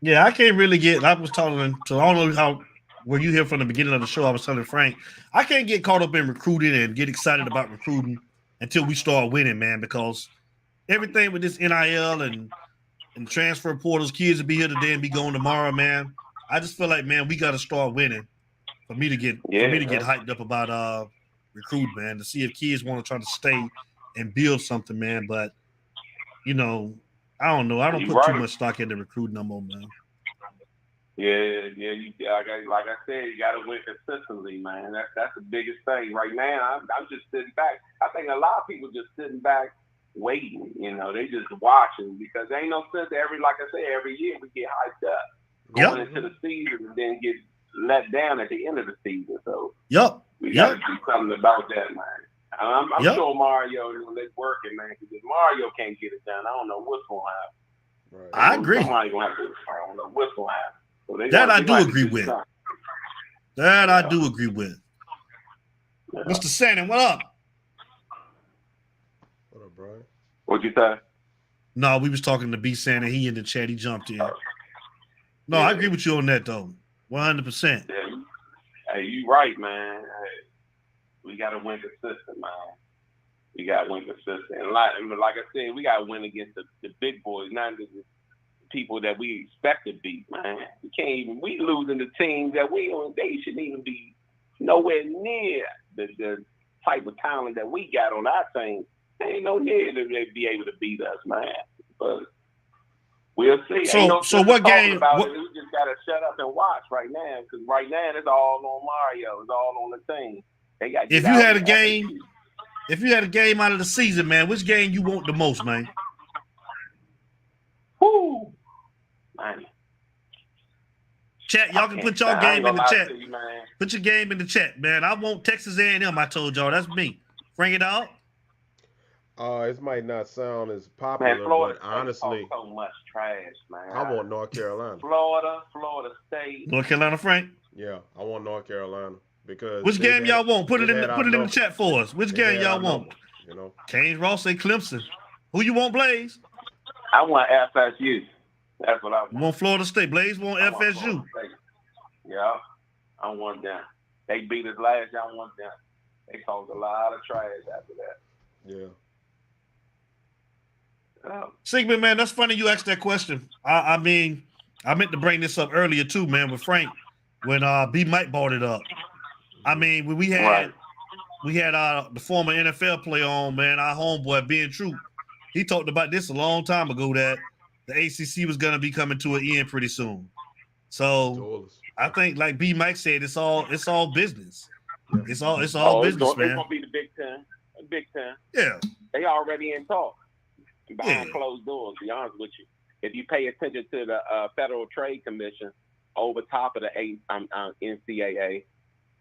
Yeah, I can't really get – I was talking to – I don't know how – were you here from the beginning of the show? I was telling Frank, I can't get caught up in recruiting and get excited about recruiting until we start winning, man, because everything with this NIL and transfer portals, kids will be here today and be going tomorrow, man. I just feel like, man, we got to start winning for me to get hyped up about recruiting, man, to see if kids want to try to stay and build something, man. But, you know, I don't know. I don't put too much stock into recruiting no more, man. Yeah. Like I said, you got to win consistently, man. That's the biggest thing right now. I'm just sitting back. I think a lot of people just sitting back, waiting. You know, they just watching because there ain't no sense. Every year we get hyped up going into the season and then get let down at the end of the season. So we got to do something about that, man. I'm sure Mario is working, man. Because if Mario can't get it done, I don't know what's going to happen. Right. I agree. Somebody's going to have to. I don't know what's going to happen. So that I do agree with. That I do agree with. Mr. Sannon, what up? Brian. What'd you say? No, we was talking to B Santa. He in the chat. He jumped in. No, Yeah. I agree with you on that though. 100%. Yeah. Hey, you right, man. Hey, we got to win consistent, man. We got to win consistent. And like I said, we got to win against the big boys, not the people that we expect to beat, man. We losing the teams that they shouldn't even be nowhere near the type of talent that we got on our team. They ain't no near to be able to beat us, man. But we'll see. So what game? We just gotta shut up and watch right now, because right now it's all on Mario. It's all on the team. If you had a game out of the season, man, which game you want the most, man? Whoo, man. Chat, y'all can put your game in the chat. Put your game in the chat, man. I want Texas A&M. I told y'all that's me. Bring it out. It might not sound as popular, man, Florida but honestly, so much trash, man. I want North Carolina. Florida State. North Carolina, Frank. Yeah, I want North Carolina because. Which game y'all want? Put it in the chat for us. Which game y'all want? You know, Kane Ross say Clemson. Who you want, Blaze? I want FSU. That's what I want. You want Florida State? Blaze want FSU. Yeah, I want them. They beat us last year. I want them. They caused a lot of trash after that. Yeah. Sigmund, man, that's funny you asked that question. I mean, I meant to bring this up earlier too, man, with Frank when B Mike brought it up. I mean, when we had the former NFL player on, man, our homeboy Ben Troop. He talked about this a long time ago that the ACC was gonna be coming to an end pretty soon. So I think, like B Mike said, it's all business. It's all business, man. It's gonna be the Big Ten. Big Ten. Yeah. They already in talk. Behind closed doors, to be honest with you. If you pay attention to the Federal Trade Commission over top of the NCAA,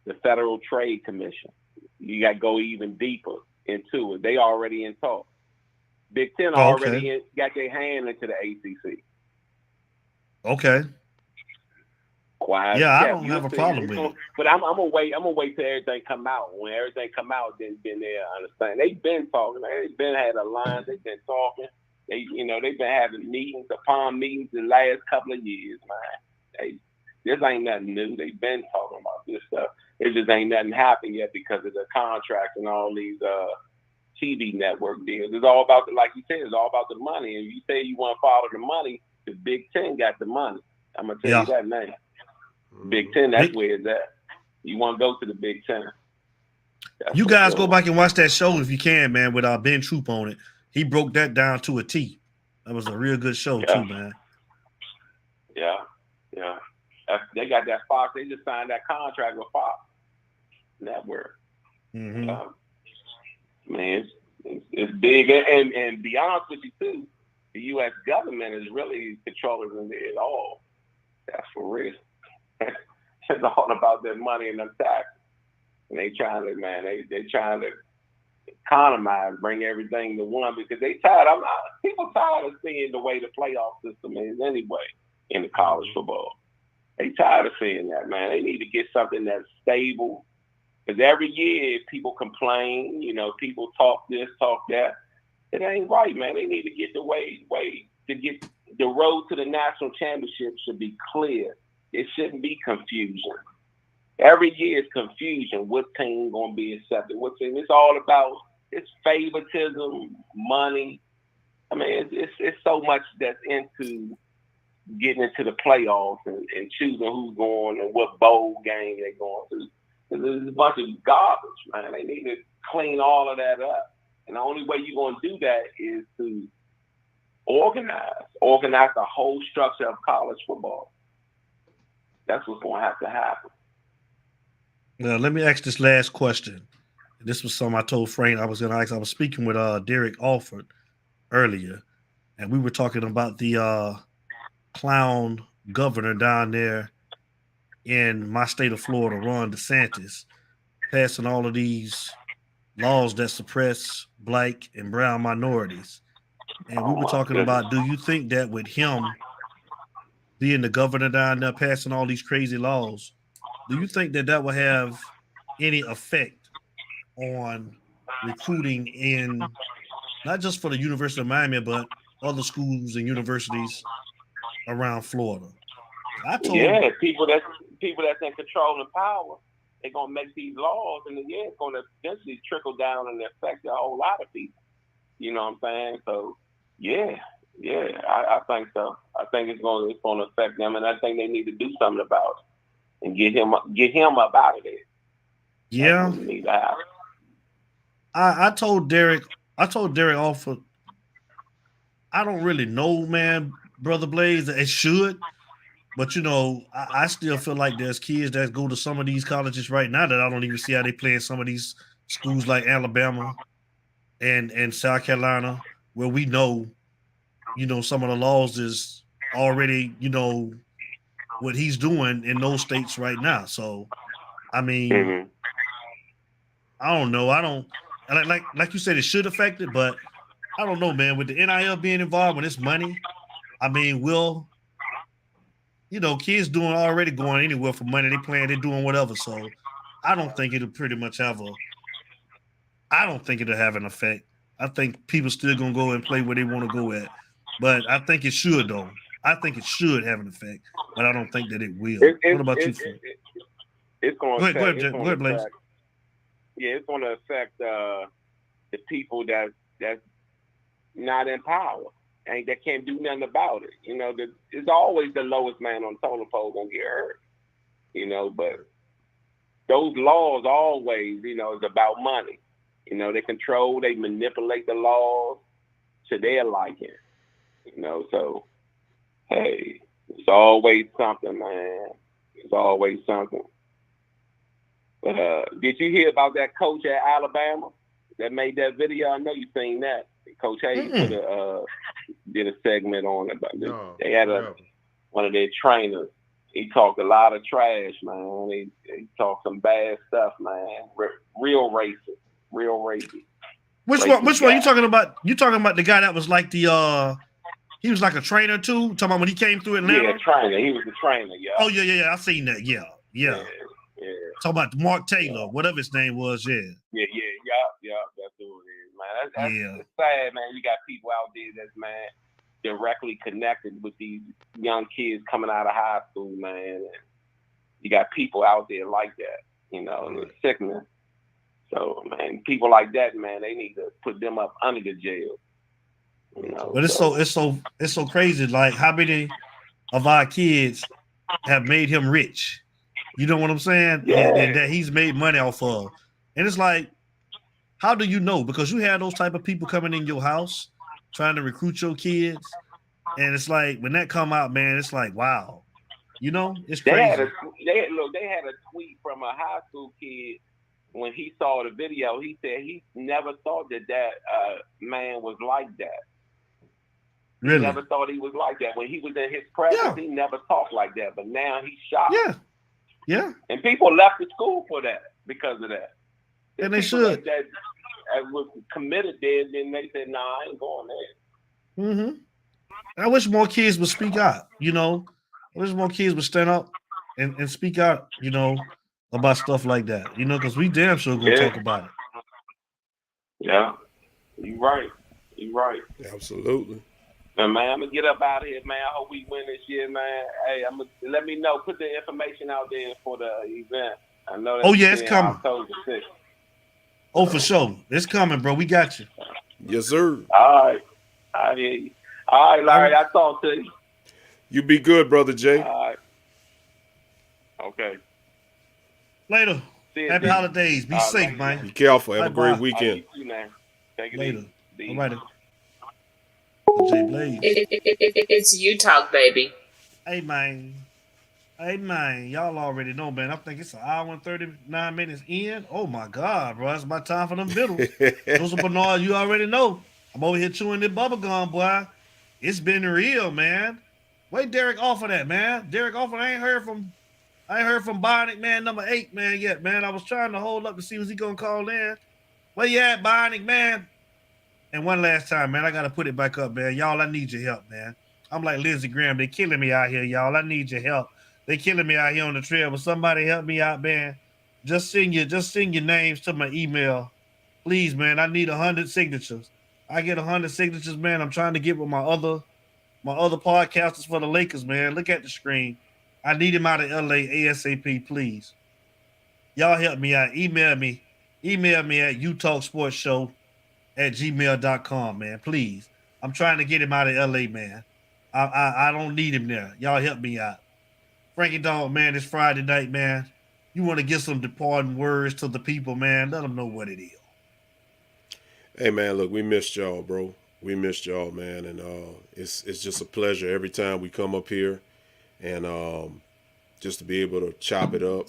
the Federal Trade Commission, you got to go even deeper into it. They already in talk. Big Ten already got their hand into the ACC. Okay. Quiet. Yeah, I don't have a problem with it. But I'm gonna wait. I'm gonna wait till everything come out. When everything come out, then there. I understand. They've been talking. They've been had alliance. They've been talking. They've been having meetings upon meetings the last couple of years, man. This ain't nothing new. They've been talking about this stuff. It just ain't nothing happened yet because of the contracts and all these TV network deals. It's all about like you said. It's all about the money. And if you say you want to follow the money, the Big Ten got the money. I'm gonna tell you that, man. Big Ten, that's where it's at. You want to go to the Big Ten. You guys go back and watch that show if you can, man, with Ben Troop on it. He broke that down to a T. That was a real good show too, man. Yeah. They got that Fox. They just signed that contract with Fox Network. Mm-hmm. Man, it's big. And be honest with you too, the U.S. government is really controlling it all. That's for real. It's all about their money and them taxes. And they trying to economize, bring everything to one because they tired. People tired of seeing the way the playoff system is anyway in the college football. They tired of seeing that, man. They need to get something that's stable. Because every year people complain, people talk this, talk that. It ain't right, man. They need to get the way to get the road to the national championship should be clear. It shouldn't be confusion. Every year is confusion. What team gonna be accepted? What team? It's all about favoritism, money. I mean, it's so much that's into getting into the playoffs and choosing who's going and what bowl game they're going to. There's a bunch of garbage, man. They need to clean all of that up. And the only way you're gonna do that is to organize the whole structure of college football. That's what's going to have to happen. Now, let me ask this last question. This was something I told Frank I was going to ask. I was speaking with Derek Alford earlier, and we were talking about the clown governor down there in my state of Florida, Ron DeSantis, passing all of these laws that suppress black and brown minorities. And we were talking about, do you think that with him being the governor down there passing all these crazy laws, do you think that will have any effect on recruiting in not just for the University of Miami, but other schools and universities around Florida. Yeah, people that's in control and power, they're gonna make these laws, and it's gonna eventually trickle down and affect a whole lot of people. You know what I'm saying? So I think so. I think it's gonna affect them, and I think they need to do something about it and get him up out of there. Yeah. I told Derek off. I don't really know, man, Brother Blaze. It should. But, I still feel like there's kids that go to some of these colleges right now that I don't even see how they play in some of these schools like Alabama and South Carolina, where we know, some of the laws is already, what he's doing in those states right now. So, I mean, I don't know. I don't like you said, it should affect it, but I don't know, man. With the NIL being involved, when it's money, I mean, kids already going anywhere for money. They playing, they're doing whatever. So I don't think it'll pretty much I don't think it'll have an effect. I think people still gonna go and play where they want to go at. But I think it should, though. I think it should have an effect, but I don't think that it will. What about you, Phil? It's going to go ahead, Blaze. Yeah, it's going to affect the people that's not in power and that can't do nothing about it. It's always the lowest man on the totem pole gonna get hurt. But those laws always, is about money. They manipulate the laws to their liking. So hey, it's always something, man. It's always something. But did you hear about that coach at Alabama that made that video? I know you seen that. Coach Hayes did a segment on it. They had one of their trainers. He talked a lot of trash, man. He talked some bad stuff, man. Real racist. Which one you talking about? You talking about the guy that was like he was like a trainer too? Talking about when he came through Atlanta? Yeah, trainer. He was a trainer, yeah. Oh, yeah. I seen that. Yeah. Talking about Mark Taylor, whatever his name was, yeah. Yeah. That's who it is, man. That's sad, man. You got people out there that's, man, directly connected with these young kids coming out of high school, man. And you got people out there like that, and it's sickening. So, man, people like that, man, they need to put them up under the jail. But it's so crazy. Like, how many of our kids have made him rich? You know what I'm saying? Yeah. And that he's made money off of. And it's like, how do you know? Because you have those type of people coming in your house trying to recruit your kids. And it's like, when that come out, man, it's like, wow. It's crazy. They had a tweet from a high school kid when he saw the video. He said he never thought that man was like that. Really? He never thought he was like that. When he was in his practice, he never talked like that. But now he's shocked. Yeah. And people left the school for that, because of that. And they should. That was committed there, then they said, nah, I ain't going there. Mm-hmm. I wish more kids would speak out, I wish more kids would stand up and speak out, about stuff like that, because we damn sure gonna talk about it. Yeah, you're right. Absolutely. And man, I'm gonna get up out of here, man. I hope we win this year, man. Hey, let me know. Put the information out there for the event. I know. It's coming. October 6th. Oh, for sure, it's coming, bro. We got you. Yes, sir. All right, I hear you. All right, Larry. I talk to you. You be good, Brother Jay. All right. Okay. Later. Happy holidays. Be safe, man. Be careful. Have a great weekend. You, man. Take it later. Easy. All right. Jay Blaze. It's you talk, baby. Hey, man. Y'all already know, man. I think it's an hour and 39 minutes in. Oh, my God, bro. It's my time for them vittles. Those are Bernard, you already know. I'm over here chewing this bubble gum, boy. It's been real, man. Wait Derek off of that, man. Derek off of I ain't heard from Bionic Man number 8, man, yet, man. I was trying to hold up to see was he gonna call in. Where you at, Bionic Man? And one last time, man, I gotta put it back up, man. Y'all, I need your help, man. I'm like Lindsey Graham. They killing me out here, y'all. I need your help. They killing me out here on the trail. But somebody help me out, man. Just send your names to my email. Please, man. I need 100 signatures. I get 100 signatures, man. I'm trying to get with my other podcasters for the Lakers, man. Look at the screen. I need him out of LA ASAP, please. Y'all help me out. Email me at utalksportsshow@gmail.com, man. Please. I'm trying to get him out of LA, man. I don't need him there. Y'all help me out. Frankie Dog, man, it's Friday night, man. You want to give some departing words to the people, man. Let them know what it is. Hey, man, look, we missed y'all, bro. We missed y'all, man. And it's just a pleasure every time we come up here and just to be able to chop it up.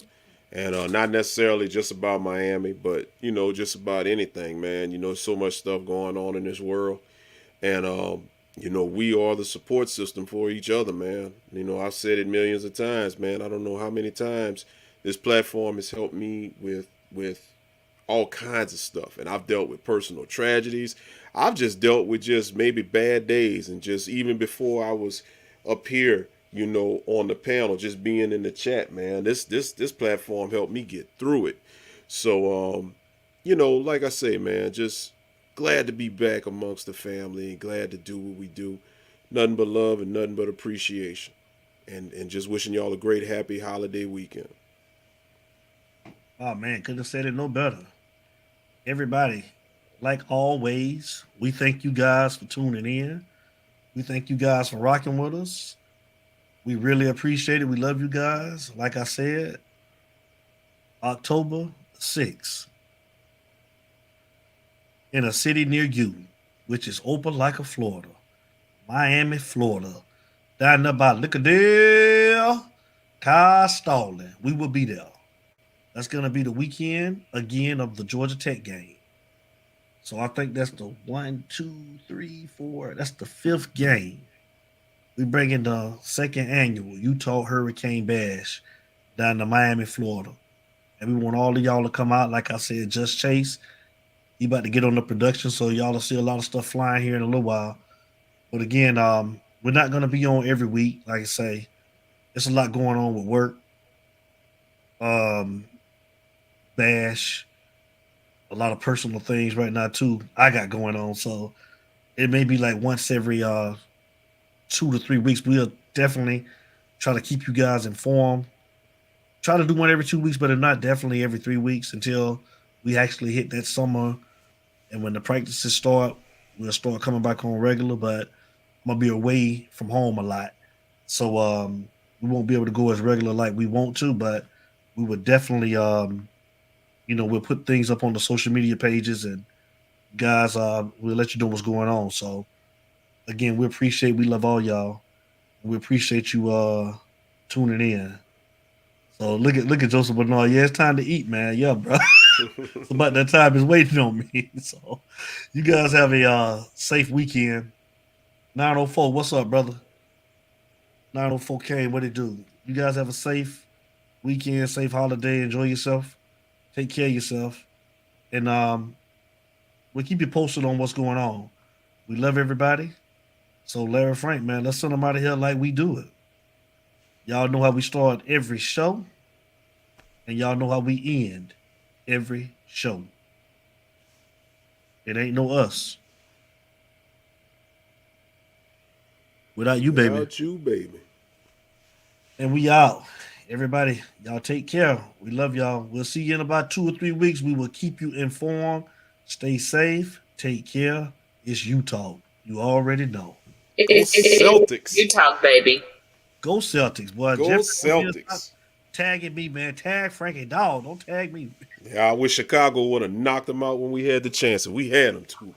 And not necessarily just about Miami, but, just about anything, man. So much stuff going on in this world. And, we are the support system for each other, man. I've said it millions of times, man. I don't know how many times this platform has helped me with all kinds of stuff. And I've dealt with personal tragedies. I've just dealt with just maybe bad days. And just even before I was up here, on the panel, just being in the chat, man, this platform helped me get through it. So, like I say, man, just glad to be back amongst the family and glad to do what we do. Nothing but love and nothing but appreciation. And just wishing y'all a great, happy holiday weekend. Oh, man, couldn't have said it no better. Everybody, like always, we thank you guys for tuning in. We thank you guys for rocking with us. We really appreciate it. We love you guys. Like I said, October 6th, in a city near you, which is Opelika, Florida, Miami, Florida, down there by Lickadale, Car Stalling. We will be there. That's going to be the weekend, again, of the Georgia Tech game. So I think that's the 1, 2, 3, 4. That's the 5th game. We bring in the 2nd annual Utah Hurricane Bash down to Miami, Florida. And we want all of y'all to come out. Like I said, Just Chase, he about to get on the production, so y'all will see a lot of stuff flying here in a little while. But again, we're not going to be on every week. Like I say, there's a lot going on with work. Bash, a lot of personal things right now too I got going on, so it may be like once every 2 to 3 weeks. We'll definitely try to keep you guys informed. Try to do one every 2 weeks, but if not, definitely every 3 weeks until we actually hit that summer. And when the practices start, we'll start coming back on regular, but I'm gonna be away from home a lot, so we won't be able to go as regular like we want to, but we would definitely we'll put things up on the social media pages, and guys, we'll let you know what's going on. So again, we love all y'all. We appreciate you tuning in. So look at Joseph Bernard. Yeah, it's time to eat, man. Yeah, bro. It's about that time is waiting on me. So you guys have a safe weekend. 904, what's up, brother? 904K, what it do? You guys have a safe weekend, safe holiday. Enjoy yourself. Take care of yourself. And we'll keep you posted on what's going on. We love everybody. So Larry Frank, man, let's send them out of here like we do it. Y'all know how we start every show, and y'all know how we end every show. It ain't no us without you, baby. Without you, baby. And we out. Everybody, y'all take care. We love y'all. We'll see you in about 2 or 3 weeks. We will keep you informed. Stay safe. Take care. It's Utah. You already know. It's Celtics. Utah, baby. Go Celtics, boy. Go Jeff Celtics. Tagging me, man. Tag Frankie Dog. Don't tag me. Yeah, I wish Chicago would have knocked them out when we had the chance, and we had them too.